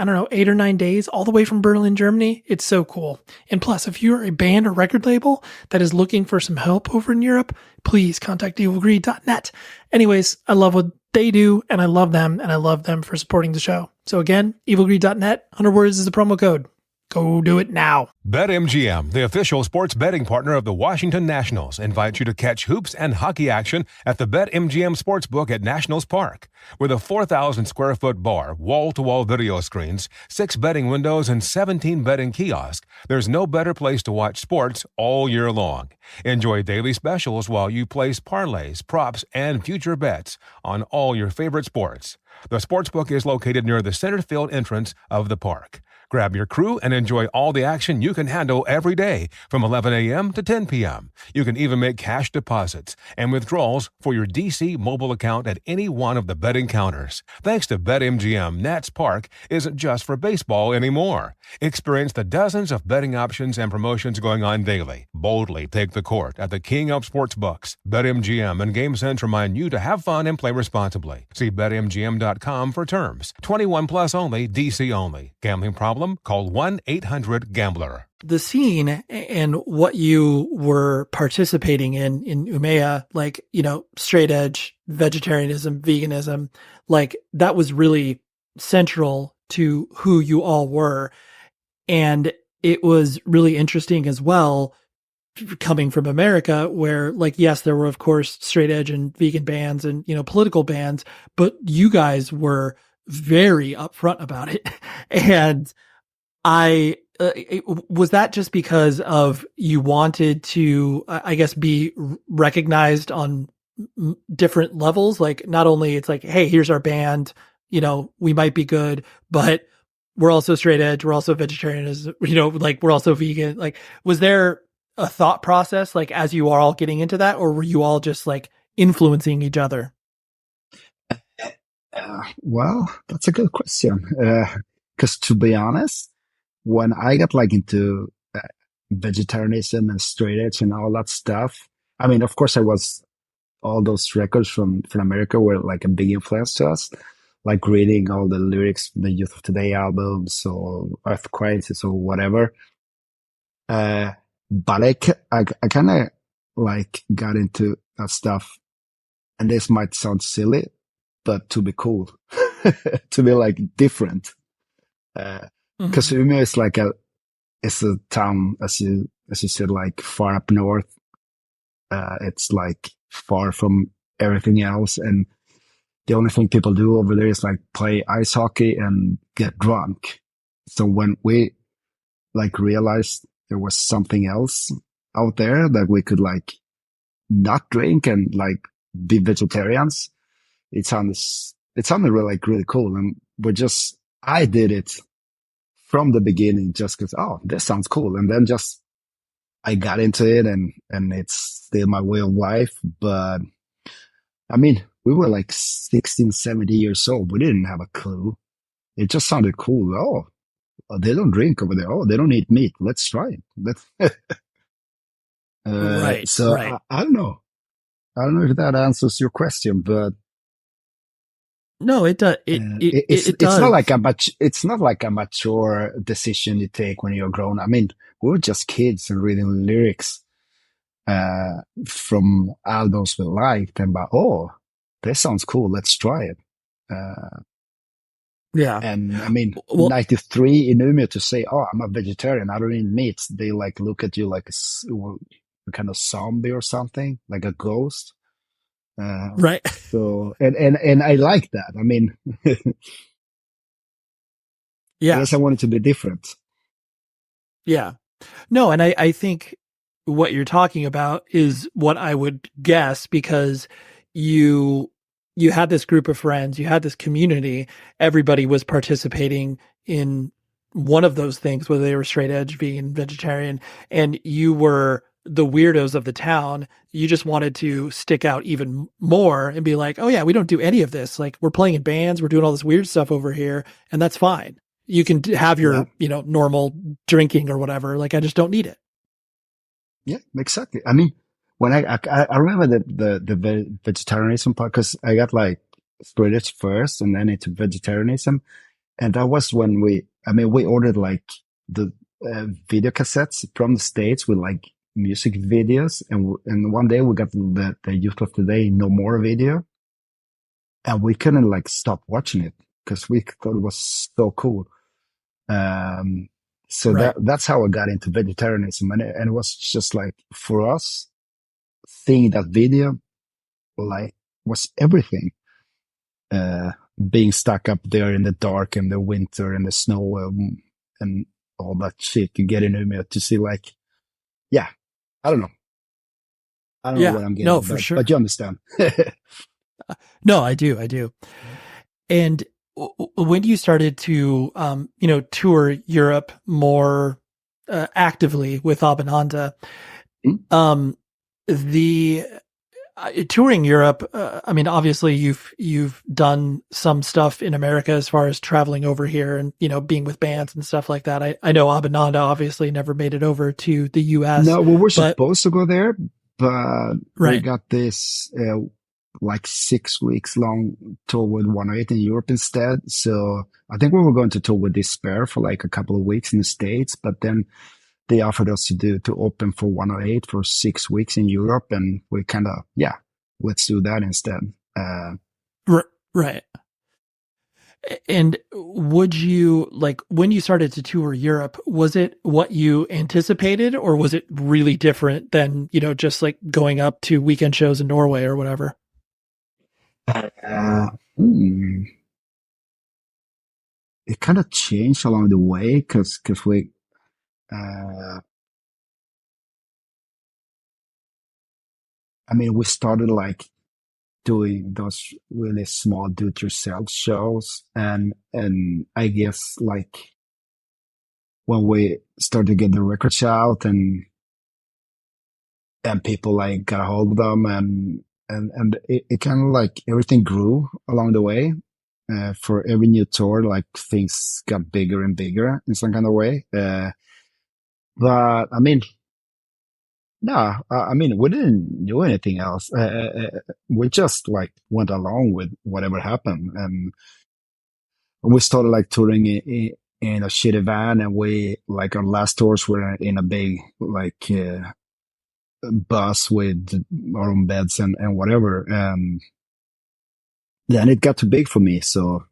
or 9 days, all the way from Berlin, Germany. It's so cool. And plus, if you're a band or record label that is looking for some help over in Europe, please contact evilgreed.net. Anyways, I love what they do, and I love them for supporting the show. So again, evilgreed.net, 100 words is the promo code. Go do it now.
BetMGM, the official sports betting partner of the Washington Nationals, invites you to catch hoops and hockey action at the BetMGM Sportsbook at Nationals Park. With a 4,000-square-foot bar, wall-to-wall video screens, 6 betting windows, and 17 betting kiosks, there's no better place to watch sports all year long. Enjoy daily specials while you place parlays, props, and future bets on all your favorite sports. The Sportsbook is located near the center field entrance of the park. Grab your crew and enjoy all the action you can handle every day from 11 a.m. to 10 p.m. You can even make cash deposits and withdrawals for your DC mobile account at any one of the betting counters. Thanks to BetMGM, Nats Park isn't just for baseball anymore. Experience the dozens of betting options and promotions going on daily. Boldly take the court at the king of sportsbooks. BetMGM and GameSense remind you to have fun and play responsibly. See BetMGM.com for terms. 21 plus only, DC only. Gambling problem? Call 1-800-GAMBLER.
The scene and what you were participating in Umea, straight edge, vegetarianism, veganism, that was really central to who you all were. And it was really interesting as well, coming from America, where yes, there were of course straight edge and vegan bands and, political bands, but you guys were very upfront about it. And was that just because of you wanted to, be recognized on different levels? Not only it's hey, here's our band, we might be good, but we're also straight edge, we're also vegetarian, we're also vegan. Was there a thought process, as you are all getting into that, or were you all just influencing each other?
Well, that's a good question. 'Cause to be honest, when I got into vegetarianism and straight edge and all that stuff, I mean, of course, all those records from America were a big influence to us, reading all the lyrics from the Youth of Today albums or Earth Crisis or whatever. But I kind of got into that stuff, and this might sound silly, but to be cool, to be different. Because Umea is it's a town, as you said, far up north. It's far from everything else, and the only thing people do over there is play ice hockey and get drunk. So when we realized there was something else out there that we could like not drink and like be vegetarians. It sounded really, like really cool. And I did it from the beginning just because, oh, this sounds cool. And then I got into it and it's still my way of life. But I mean, we were like 16, 17 years old. We didn't have a clue. It just sounded cool. Oh, they don't drink over there. Oh, they don't eat meat. Let's try it.
Right.
So
right.
I don't know. I don't know if that answers your question, but
no, it does. It does.
It's not like a mature decision you take when you're grown. I mean, we were just kids and reading lyrics from albums we liked, and oh, this sounds cool. Let's try it.
Yeah.
And I mean, 93 in Umea to say, oh, I'm a vegetarian, I don't eat meat. They like look at you like a kind of zombie or something, like a ghost.
Right.
So, and I like that. I mean,
yeah.
I guess I wanted to be different.
Yeah. No, and I think what you're talking about is what I would guess, because you had this group of friends, you had this community, everybody was participating in one of those things, whether they were straight edge, vegan, vegetarian, and you were the weirdos of the town. You just wanted to stick out even more and be like, oh yeah, we don't do any of this. Like, we're playing in bands, we're doing all this weird stuff over here, and that's fine. You can have your, normal drinking or whatever. Like, I just don't need it.
Yeah, exactly. I mean, when I remember the vegetarianism part, because I got like Swedish first and then into vegetarianism. And that was when we ordered like the video cassettes from the States with like music videos. And one day we got the Youth of Today No More video. And we couldn't like stop watching it because we thought it was so cool. So
right.
that's how I got into vegetarianism. And it was just like, for us, seeing that video, like, was everything. Being stuck up there in the dark and the winter and the snow and all that shit you get in Umea to see, like, yeah, I don't know. I don't know what I'm getting.
No, for sure.
But you understand.
No, I do. And when you started to, tour Europe more actively with Abhinanda, the touring Europe, obviously you've done some stuff in America as far as traveling over here and, being with bands and stuff like that. I know Abhinanda obviously never made it over to the US.
No, we were supposed to go there, but
right.
we got this like 6 weeks long tour with 108 in Europe instead. So I think we were going to tour with Despair for like a couple of weeks in the States, but then they offered us to open for 108 for 6 weeks in Europe. And we kind of, let's do that instead.
Right. And would you, like, when you started to tour Europe, was it what you anticipated, or was it really different than, just like going up to weekend shows in Norway or whatever?
It kind of changed along the way because we, we started like doing those really small do-it-yourself shows, and I guess like when we started to get the records out and people like got a hold of them, and it kind of like everything grew along the way. For every new tour, like things got bigger and bigger in some kind of way. But we didn't do anything else. We just like went along with whatever happened. And we started like touring in a shitty van, and we like our last tours were in a big like bus with our own beds and whatever. Then it got too big for me, so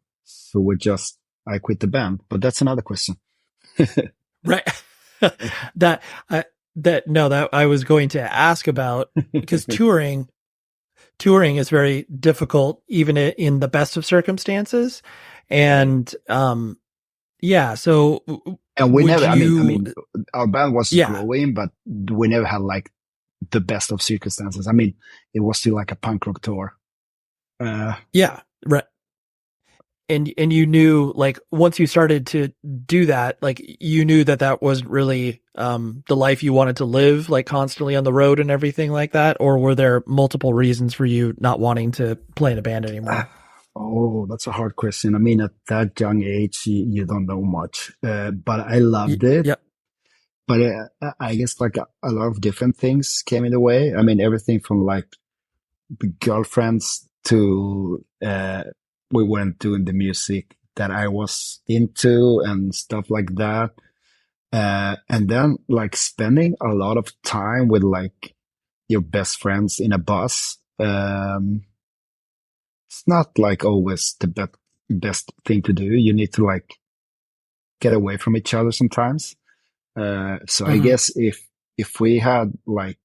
I quit the band. But that's another question.
Right. That I was going to ask about, because touring is very difficult, even in the best of circumstances. And, Yeah. So,
And we
would
never, I
you?
mean, our band was
Yeah.
growing, but we never had like the best of circumstances. I mean, it was still like a punk rock tour.
Yeah. Right. And you knew, like, once you started to do that, like, you knew that that wasn't really the life you wanted to live, like constantly on the road and everything like that? Or were there multiple reasons for you not wanting to play in a band anymore?
Oh, that's a hard question. I mean, at that young age, you don't know much, but I loved it.
Yep.
But I guess like a lot of different things came in the way. I mean, everything from like girlfriends to we weren't doing the music that I was into and stuff like that. And then like spending a lot of time with like your best friends in a bus. It's not like always the best thing to do. You need to like get away from each other sometimes. So I guess if we had like,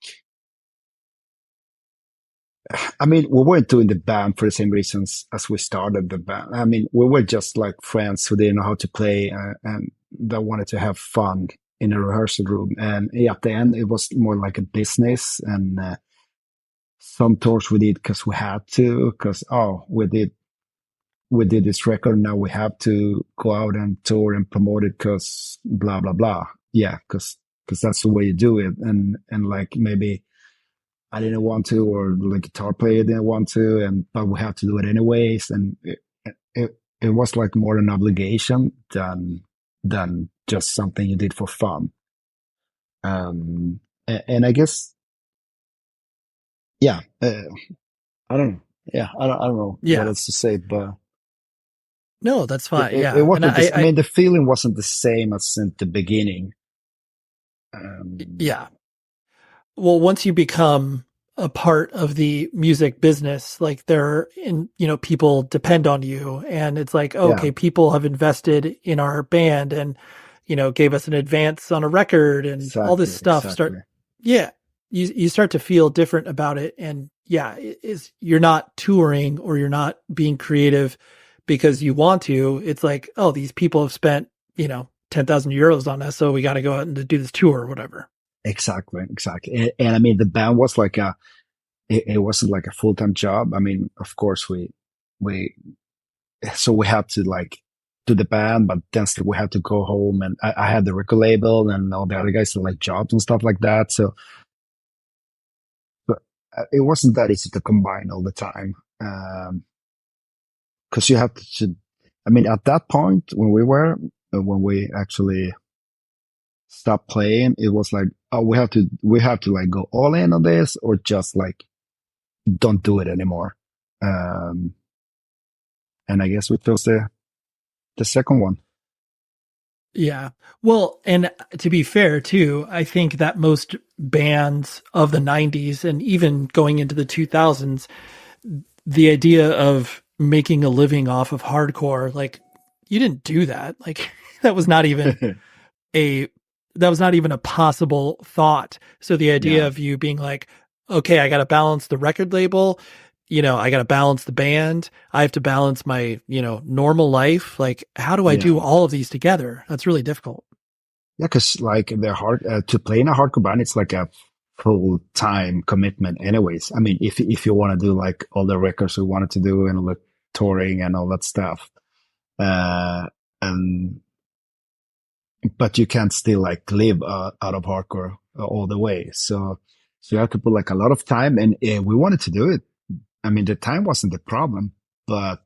I mean, we weren't doing the band for the same reasons as we started the band. I mean, we were just like friends who didn't know how to play and that wanted to have fun in a rehearsal room. And at the end, it was more like a business. And some tours we did because we had to, because, we did this record. Now we have to go out and tour and promote it because blah, blah, blah. Yeah, because that's the way you do it. And like maybe I didn't want to, or the guitar player didn't want to, but we have to do it anyways. And it was like more an obligation than just something you did for fun. And I guess, yeah, I don't know. Yeah, I don't know what else to say, but
no, that's fine.
It wasn't. I mean, the feeling wasn't the same as in the beginning.
Yeah. Well, once you become a part of the music business, like people depend on you, and it's like, okay, people have invested in our band and, gave us an advance on a record and all this stuff you start to feel different about it. And you're not touring or you're not being creative because you want to. It's like, oh, these people have spent, 10,000 euros on us, so we got to go out and do this tour or whatever.
Exactly. And I mean, the band was like it wasn't like a full-time job. I mean, of course we had to like do the band, but then still we had to go home, and I had the record label and all the other guys had like jobs and stuff like that. So, but it wasn't that easy to combine all the time. Cause you have to, I mean, at that point when we actually stopped playing, it was like, oh, we have to like go all in on this, or just like don't do it anymore. And I guess we chose the second one.
Yeah. Well, and to be fair too, I think that most bands of the 90s and even going into the 2000s, the idea of making a living off of hardcore, like, you didn't do that. Like, that was not even a possible thought. So the idea of you being like, okay, I got to balance the record label, I got to balance the band, I have to balance my, normal life. Like, how do I do all of these together? That's really difficult.
Yeah, because like they're hard to play in a hardcore band. It's like a full-time commitment anyways. I mean, if you want to do like all the records we wanted to do and all the touring and all that stuff, but you can't still like live out of hardcore all the way. So you have to put like a lot of time, and we wanted to do it. I mean, the time wasn't the problem, but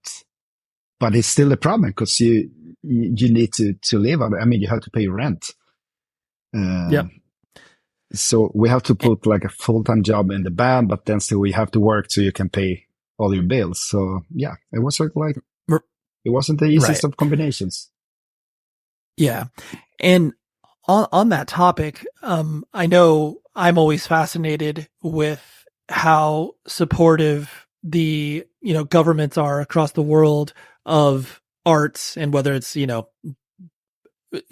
it's still a problem because you need to live out. I mean, you have to pay rent. So we have to put like a full-time job in the band, but then still we have to work so you can pay all your bills. So yeah, it was like it wasn't the easiest of combinations.
Yeah. And on that topic, I know I'm always fascinated with how supportive the, governments are across the world of arts, and whether it's,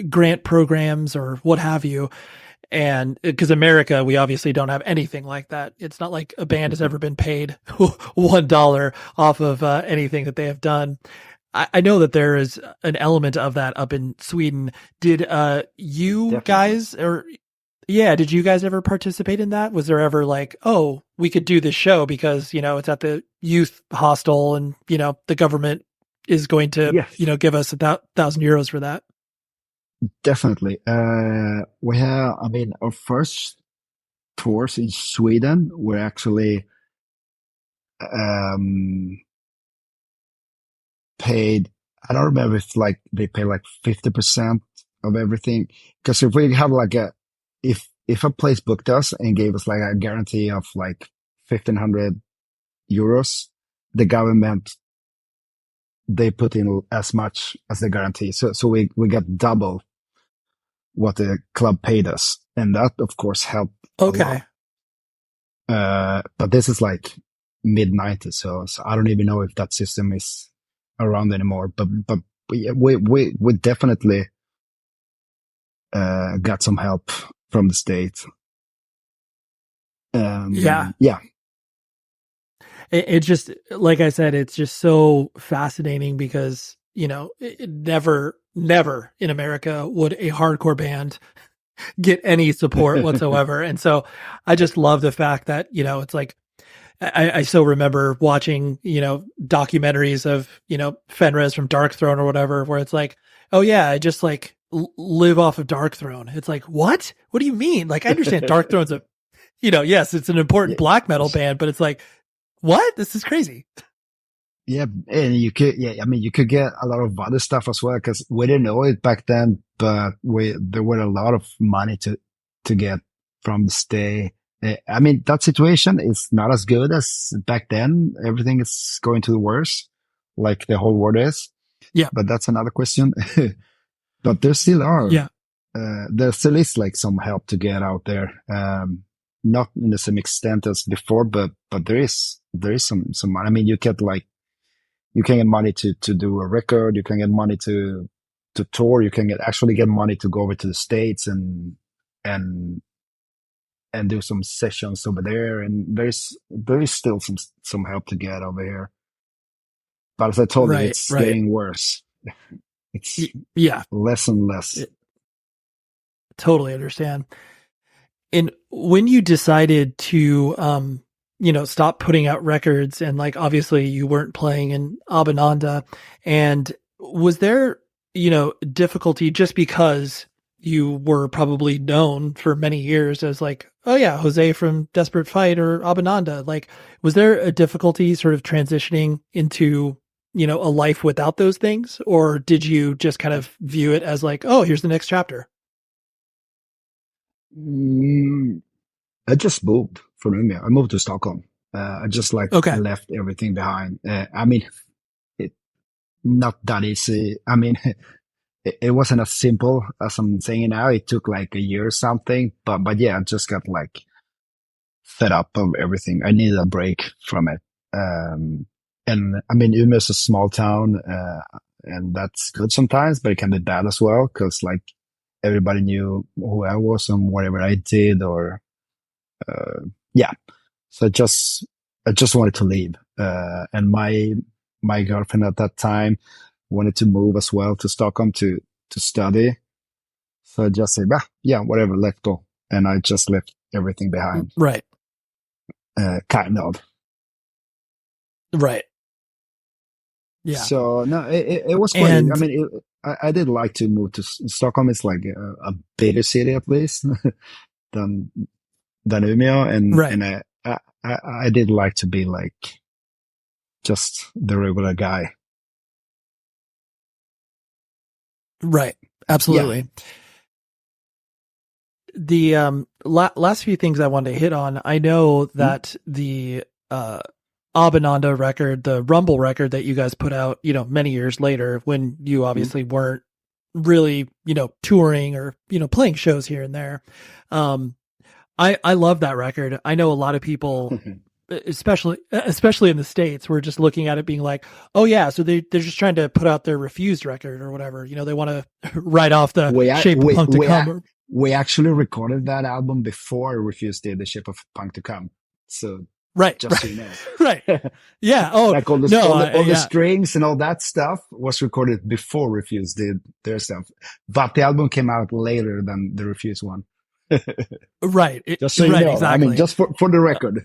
grant programs or what have you. And because America, we obviously don't have anything like that. It's not like a band has ever been paid $1 off of anything that they have done. I know that there is an element of that up in Sweden. Did you
Definitely.
guys did you guys ever participate in that? Was there ever like, oh, we could do this show because, it's at the youth hostel and, the government is going to,
Yes.
give us €1,000 for that?
Definitely. We have, our first tours in Sweden were actually paid. I don't remember if they pay 50% of everything. Because if we have if a place booked us and gave us a guarantee of €1,500, the government, they put in as much as the guarantee. So we got double what the club paid us. And that of course helped.
Okay.
But this is mid-90s. So I don't even know if that system is around anymore, but we definitely, got some help from the state.
Yeah.
Yeah.
It just, like I said, it's just so fascinating because, never in America would a hardcore band get any support whatsoever. And so I just love the fact that, it's I still remember watching, documentaries of, Fenriz from Dark Throne or whatever, where it's oh yeah, I just live off of Dark Throne. It's what? What do you mean? I understand Dark Throne's yes, it's an important black metal band, but it's what? This is crazy.
Yeah. And you could get a lot of other stuff as well, because we didn't know it back then, but there were a lot of money to get from the state. That situation is not as good as back then. Everything is going to the worse, like the whole world is.
Yeah.
But that's another question. But there still are.
Yeah.
There still is some help to get out there. Not in the same extent as before, but there is some money. You can get money to do a record. You can get money to tour. You can actually get money to go over to the States and do some sessions over there. And there is still some help to get over here. But as I told you, it's getting worse. It's less and less.
Totally understand. And when you decided to, stop putting out records and obviously you weren't playing in Abhinanda, and was there, difficulty just because you were probably known for many years as oh yeah, Jose from Desperate Fight or Abhinanda? Was there a difficulty sort of transitioning into, a life without those things? Or did you just kind of view it as oh, here's the next chapter?
I just moved from Umea. I moved to Stockholm. I just left everything behind. Not that easy. It wasn't as simple as I'm saying now. It took a year or something, but yeah, I just got fed up of everything. I needed a break from it. And Umea is a small town, and that's good sometimes, but it can be bad as well. Cause everybody knew who I was and whatever I did, or, So I just wanted to leave. And my girlfriend at that time wanted to move as well to Stockholm to study. So I just said, whatever, let's go. And I just left everything behind.
Right.
Kind of.
Right. Yeah.
So no, it was funny. And I did like to move to Stockholm. It's a bigger city at least than Umea, and I did like to be just the regular guy.
Right. Absolutely. Yeah. The last few things I wanted to hit on. I know that the Abhinanda record, the Rumble record that you guys put out, many years later, when you obviously weren't really, touring or, playing shows here and there. I love that record. I know a lot of people, especially in the States, were just looking at it being oh yeah, so they're just trying to put out their Refused record or whatever. They want to write off the Shape of Punk to Come.
We actually recorded that album before Refused did the Shape of Punk to Come. So
Right.
Just so you know.
Right. Yeah. Oh,
like all the,
no,
all the strings and all that stuff was recorded before Refuse did their stuff. But the album came out later than the Refuse one.
Right.
Just so you know.
Exactly.
I mean, just for the record.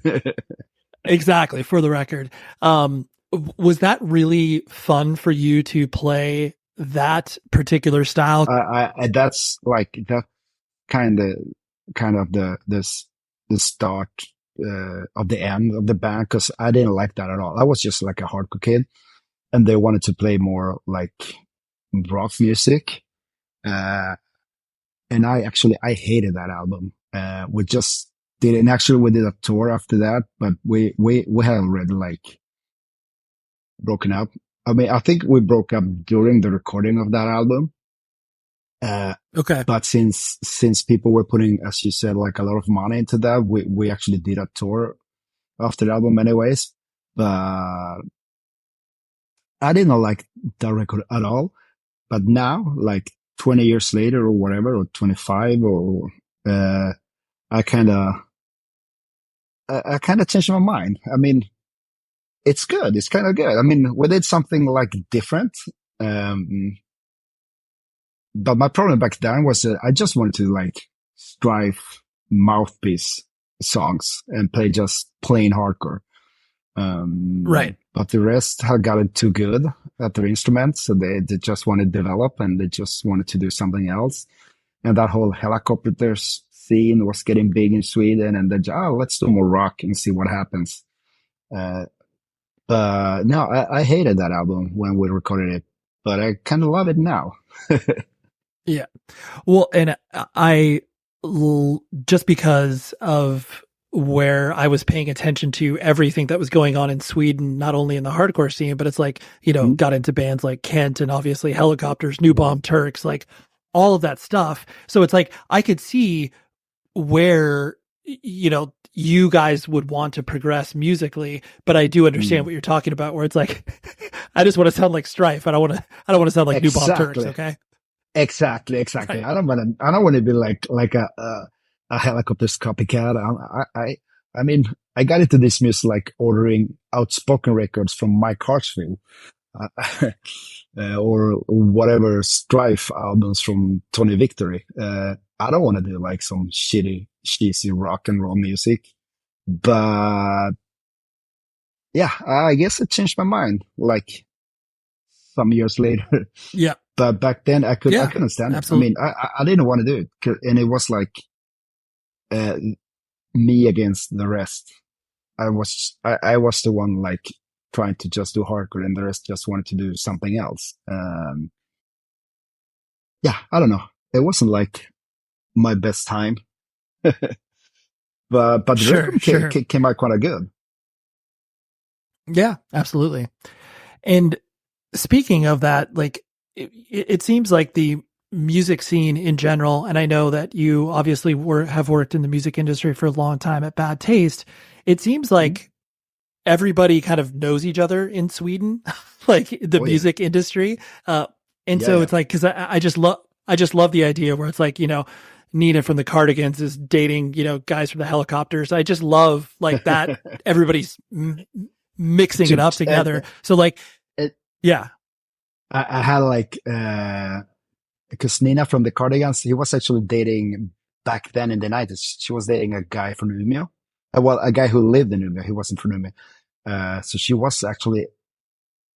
Exactly. For the record. Was that really fun for you to play that particular style?
That's like that kind of the start of the end of the band, because I didn't like that at all. I was just like a hardcore kid, and they wanted to play more like rock music, and I hated that album. We just did it, and actually we did a tour after that, but we had already like broken up. I mean, I think we broke up during the recording of that album.
Okay.
But since people were putting, as you said, like a lot of money into that, we actually did a tour after the album anyways. But I didn't like that record at all. But now, like 20 years later or whatever, or 25, or, I kind of changed my mind. I mean, it's good. It's kind of good. I mean, we did something like different. But my problem back then was that I just wanted to like strive mouthpiece songs and play just plain hardcore.
Right.
But the rest had gotten too good at their instruments. So they just wanted to develop, and they just wanted to do something else. And that whole helicopter scene was getting big in Sweden, and then, let's do more rock and see what happens. No, I hated that album when we recorded it, but I kind of love it now.
Yeah. Well, and just because of where I was paying attention to everything that was going on in Sweden, not only in the hardcore scene, but it's like, got into bands like Kent and obviously Helicopters, New Bomb Turks, like all of that stuff. So it's like, I could see where, you guys would want to progress musically, but I do understand what you're talking about, where it's like, I just want to sound like Strife. I don't want to sound like New Bomb Turks. Okay.
Exactly. Right. I don't want to be like a Helicopters copycat. I mean, I got into this music like ordering Outspoken records from Mike Hartsfield, or whatever Strife albums from Tony Victory. I don't want to do like some shitty, cheesy rock and roll music, but yeah, I guess it changed my mind like some years later.
Yeah.
But back then I couldn't stand it.
Absolutely.
I mean, I didn't want to do it, and it was like, me against the rest. I was the one like trying to just do hardcore, and the rest just wanted to do something else. Yeah, I don't know. It wasn't like my best time, but the record came out quite good.
Yeah, absolutely. And speaking of that, like it seems like the music scene in general, and I know that you obviously have worked in the music industry for a long time at Bad Taste. It seems like everybody kind of knows each other in Sweden, like the music industry. So it's like, cause I just love the idea where it's like, Nina from the Cardigans is dating, guys from the Helicopters. I just love like that. Everybody's mixing it up together. So like, yeah.
I had like, because Nina from the Cardigans, he was actually dating back then in the 90s. She was dating a guy from Umea. Well, a guy who lived in Umea. He wasn't from Umea. So she was actually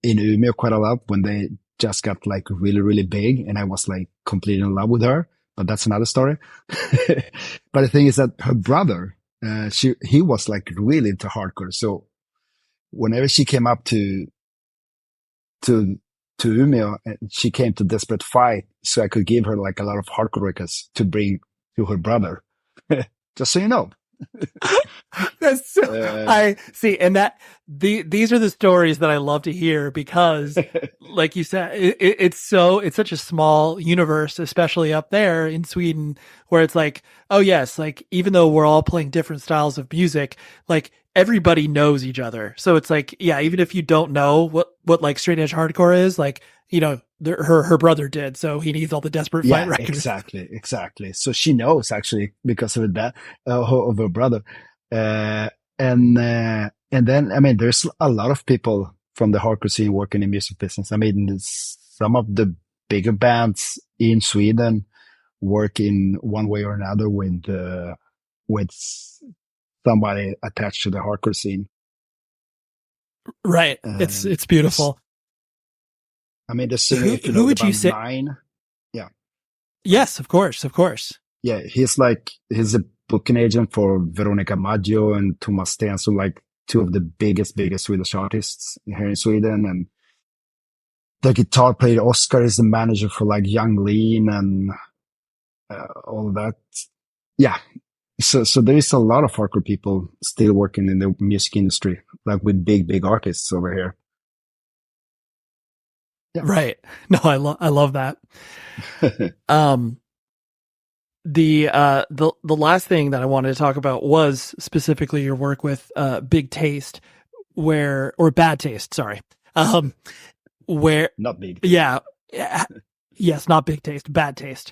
in Umea quite a lot when they just got like really, really big. And I was like completely in love with her, but that's another story. But the thing is that her brother, he was like really into hardcore. So whenever she came up to Umea, she came to Desperate Fight, so I could give her like a lot of hardcore records to bring to her brother. Just so you know.
That's so, I see, and these are the stories that I love to hear, because like you said, it's such a small universe, especially up there in Sweden, where it's like, oh yes, like even though we're all playing different styles of music, like everybody knows each other. So it's like, yeah, even if you don't know what like straight edge hardcore is, like, her brother did, so he needs all the Desperate Fight records. Exactly.
So she knows actually because of that, of her brother. And And then, I mean, there's a lot of people from the hardcore scene working in music business. I mean, some of the bigger bands in Sweden work in one way or another with somebody attached to the hardcore scene.
Right. It's beautiful.
I mean, the singer,
who would you say?
Nine, yeah.
Yes, of course.
Yeah, he's a booking agent for Veronica Maggio and Thomas Stenson, like two of the biggest Swedish artists here in Sweden. And the guitar player Oscar is the manager for like Young Lean and all of that. Yeah. So there is a lot of hardcore people still working in the music industry, like with big artists over here.
Yeah. Right. No, I love that. The last thing that I wanted to talk about was specifically your work with Big Taste, or Bad Taste, sorry. Where
not big.
Yeah. Yes, not Big Taste, Bad Taste.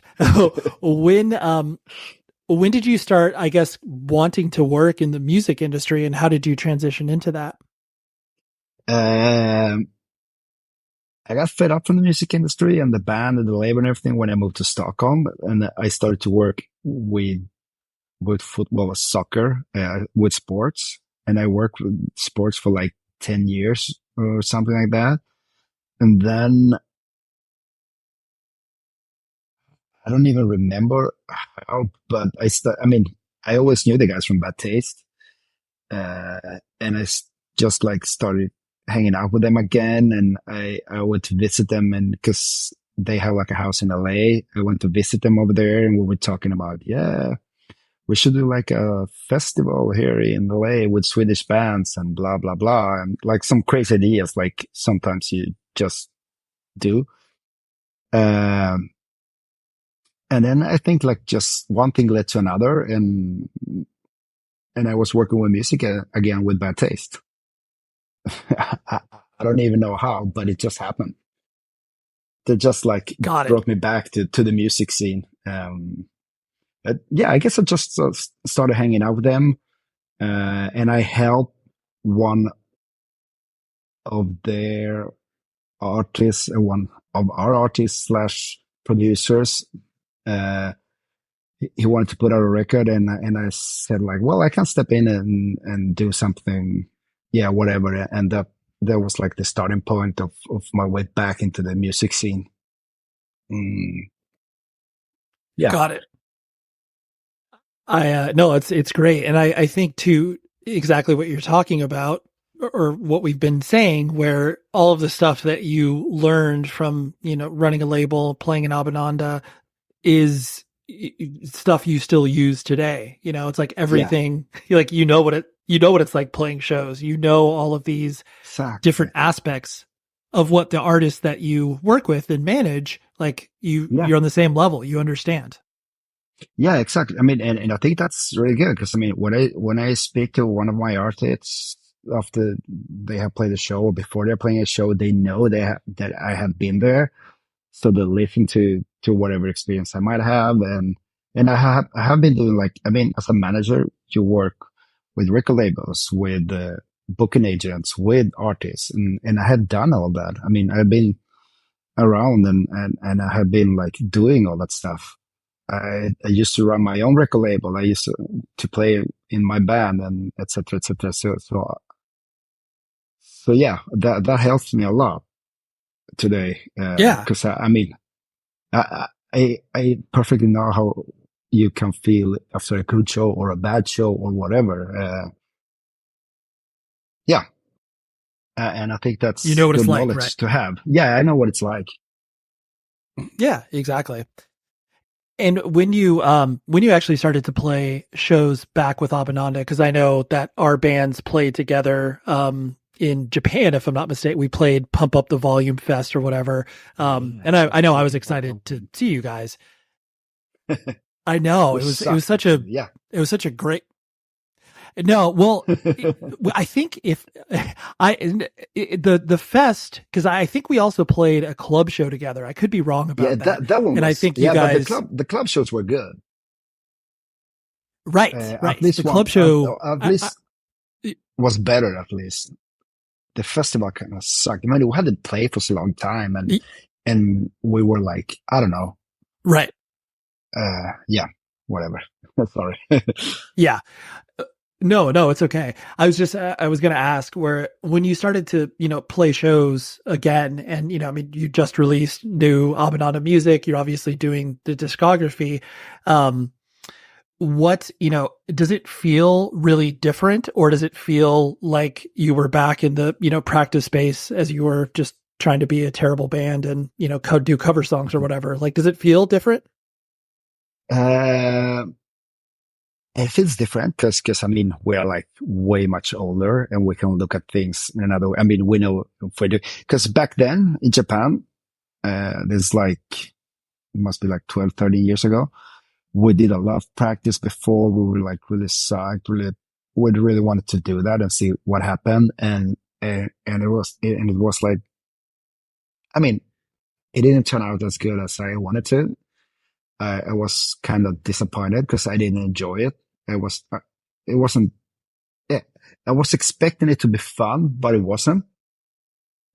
When did you start, I guess, wanting to work in the music industry, and how did you transition into that?
I got fed up from the music industry and the band and the label and everything when I moved to Stockholm, and I started to work with football, soccer, with sports. And I worked with sports for like 10 years or something like that. And then I don't even remember how, but I always knew the guys from Bad Taste. And I just like started hanging out with them again. And I went to visit them, and because they have like a house in LA, I went to visit them over there, and we were talking about, we should do like a festival here in LA with Swedish bands and blah, blah, blah. And like some crazy ideas, like sometimes you just do. And then I think like just one thing led to another, and I was working with music again with Bad Taste. I don't even know how, but it just happened. They just like brought me back to the music scene. I guess I just started hanging out with them, and I helped one of their artists, one of our artists / producers. He wanted to put out a record, and I said like, well, I can step in and do something, whatever. And that was like the starting point of my way back into the music scene. Yeah,
got it. No, it's great, and I think too exactly what you're talking about, or what we've been saying, where all of the stuff that you learned from running a label, playing in Abhinanda, is stuff you still use today. It's like everything, like, what it's like playing shows, all of these different aspects of what the artists that you work with and manage, like you're on the same level, you understand.
Yeah, exactly. I mean, and I think that's really good, because I mean, when I speak to one of my artists after they have played a show or before they're playing a show, they know that I have been there. So they listen to whatever experience I might have. And I have been doing, like, I mean, as a manager, you work with record labels, with booking agents, with artists. And I had done all that. I mean, I've been around and I have been like doing all that stuff. I used to run my own record label. I used to play in my band, and et cetera, et cetera. So yeah, that helps me a lot today. Because I mean, I perfectly know how you can feel after a good show or a bad show or whatever. And I think that's
what it's like,
knowledge
right?
To have. Yeah, I know what it's like.
Yeah, exactly. And when you actually started to play shows back with Abhinanda, because I know that our bands played together in Japan, if I'm not mistaken, we played Pump Up the Volume Fest or whatever. And I know I was excited to see you guys. I know it was such a great. No, well, I think the fest, because I think we also played a club show together. I could be wrong about that.
That one.
And I think you guys,
the club shows were good.
Right.
At least
the club show.
At least. was better at least. The festival kind of sucked. I mean, we hadn't played for so long time, and we were like, I don't know.
Right.
Yeah, whatever. Sorry.
Yeah. No, it's okay. I was going to ask when you started to, play shows again and, I mean, you just released new Abhinanda music. You're obviously doing the discography. What, does it feel really different, or does it feel like you were back in the, practice space as you were just trying to be a terrible band and, do cover songs or whatever? Like, does it feel different?
It feels different because I mean, we're like way much older and we can look at things in another way. I mean, we know if we do, because back then in Japan, there's like, it must be like 12, 30 years ago. We did a lot of practice before. We were like really psyched, we really wanted to do that and see what happened. And it was like, I mean, it didn't turn out as good as I wanted to. I was kind of disappointed because I didn't enjoy it. It wasn't, yeah, I was expecting it to be fun, but it wasn't.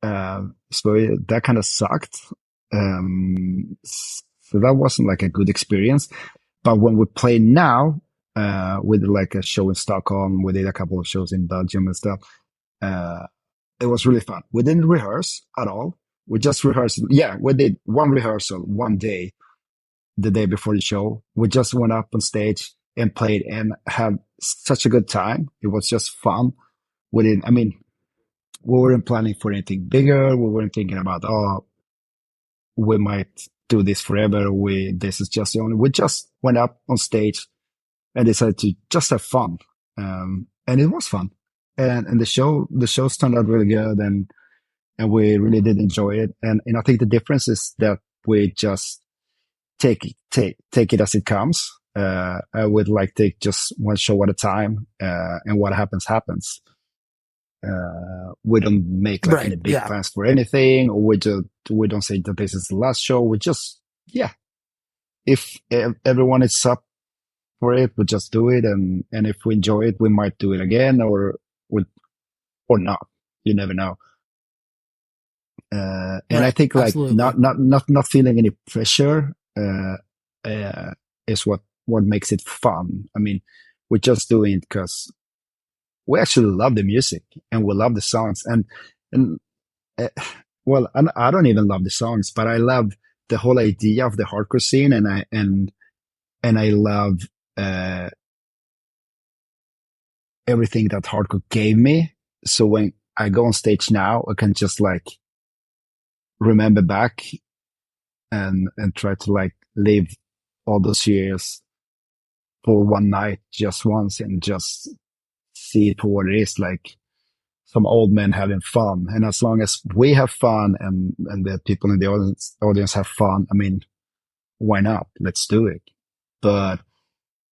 So that kind of sucked. So that wasn't like a good experience. But when we play now, we did like a show in Stockholm. We did a couple of shows in Belgium and stuff. It was really fun. We didn't rehearse at all. We just rehearsed. Yeah, we did one rehearsal one day. The day before the show, we just went up on stage and played and had such a good time. It was just fun. We weren't planning for anything bigger. We weren't thinking about, we might do this forever. This is just the only, we just went up on stage and decided to just have fun. And it was fun. And the shows turned out really good and we really did enjoy it. And I think the difference is that we just take it as it comes. I would like take just one show at a time, and what happens. We don't make like any big plans for anything, or we don't say that this is the last show. We just, if everyone is up for it, we just do it. And if we enjoy it, we might do it again or not. You never know. And I think like absolutely. not feeling any pressure, is what makes it fun. I mean, we're just doing it because we actually love the music and we love the songs. Well, I don't even love the songs, but I love the whole idea of the hardcore scene, and I love everything that hardcore gave me. So when I go on stage now, I can just like remember back and try to like live all those years for one night, just once, and just see it for what it is, like some old men having fun. And as long as we have fun and the people in the audience have fun, I mean, why not? Let's do it. But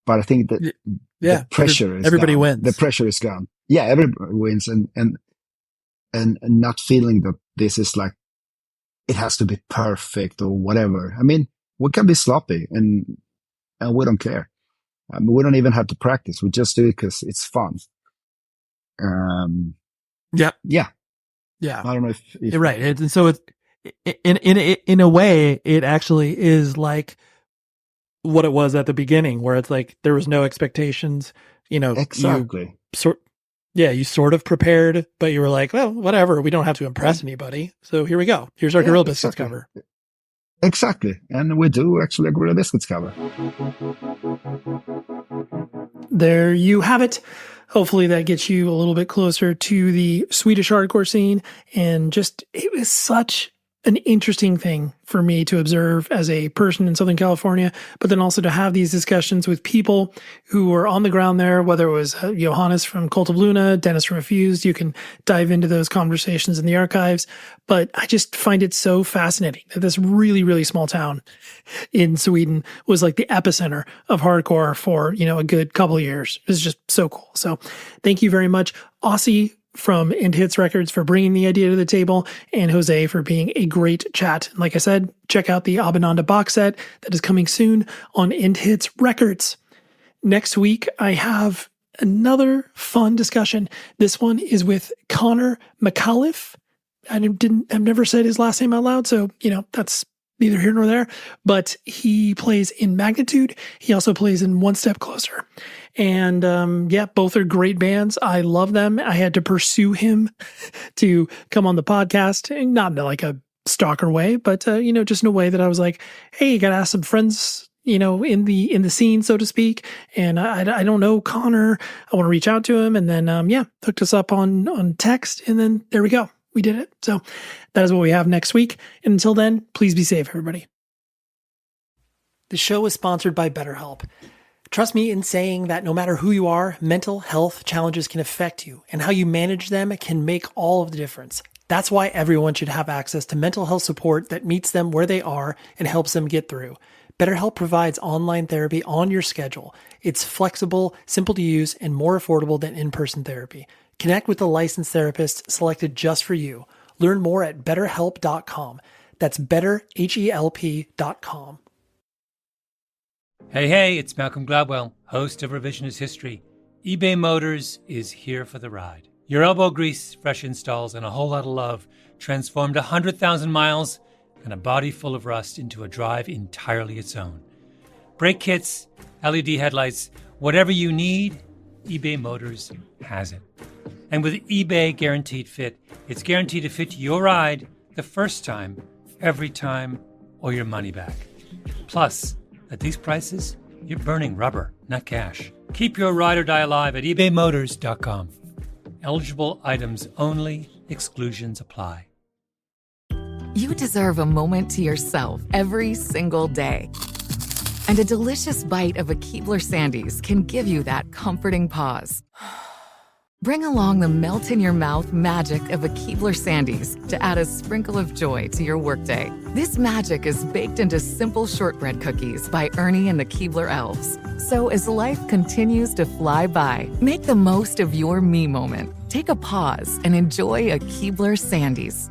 I think that the pressure is
everybody
gone.
Wins.
The pressure is gone. Yeah, everybody wins, and not feeling that this is like it has to be perfect or whatever. I mean, we can be sloppy and we don't care. I mean, we don't even have to practice. We just do it because it's fun.
Yeah.
I don't know if
you're right. And so it's in a way, it actually is like what it was at the beginning, where it's like there was no expectations.
Exactly.
You sort of prepared, but you were like, well, whatever. We don't have to impress anybody. So here we go. Here's our Gorilla Biscuits cover.
Exactly. And we do actually a Gorilla Biscuits cover.
There you have it. Hopefully that gets you a little bit closer to the Swedish hardcore scene. And just, it was such an interesting thing for me to observe as a person in Southern California, but then also to have these discussions with people who were on the ground there, whether it was Johannes from Cult of Luna, Dennis from Refused. You can dive into those conversations in the archives, but I just find it so fascinating that this really, really small town in Sweden was like the epicenter of hardcore for, a good couple of years. It was just so cool. So thank you very much, Aussie from End Hits Records, for bringing the idea to the table, and Jose for being a great chat. And like I said, check out the Abhinanda box set that is coming soon on End Hits Records. Next week, I have another fun discussion. This one is with Connor McAuliffe. I've never said his last name out loud, so, that's neither here nor there, but he plays in Magnitude. He also plays in One Step Closer. And both are great bands. I love them. I had to pursue him to come on the podcast, not in like a stalker way, but just in a way that I was like, hey, you got to ask some friends, in the scene, so to speak. And I don't know Connor. I want to reach out to him. And then, hooked us up on text. And then there we go. We did it. So that is what we have next week. And until then, please be safe, everybody. The show is sponsored by BetterHelp. Trust me in saying that no matter who you are, mental health challenges can affect you, and how you manage them can make all of the difference. That's why everyone should have access to mental health support that meets them where they are and helps them get through. BetterHelp provides online therapy on your schedule. It's flexible, simple to use, and more affordable than in-person therapy. Connect with a licensed therapist selected just for you. Learn more at betterhelp.com. That's betterhelp.com.
Hey, it's Malcolm Gladwell, host of Revisionist History. eBay Motors is here for the ride. Your elbow grease, fresh installs, and a whole lot of love transformed 100,000 miles and a body full of rust into a drive entirely its own. Brake kits, LED headlights, whatever you need, eBay Motors has it. And with eBay Guaranteed Fit, it's guaranteed to fit your ride the first time, every time, or your money back. Plus, at these prices, you're burning rubber, not cash. Keep your ride or die alive at ebaymotors.com. Eligible items only. Exclusions apply.
You deserve a moment to yourself every single day. And a delicious bite of a Keebler Sandies can give you that comforting pause. Bring along the melt-in-your-mouth magic of a Keebler Sandies to add a sprinkle of joy to your workday. This magic is baked into simple shortbread cookies by Ernie and the Keebler Elves. So as life continues to fly by, make the most of your me moment. Take a pause and enjoy a Keebler Sandies.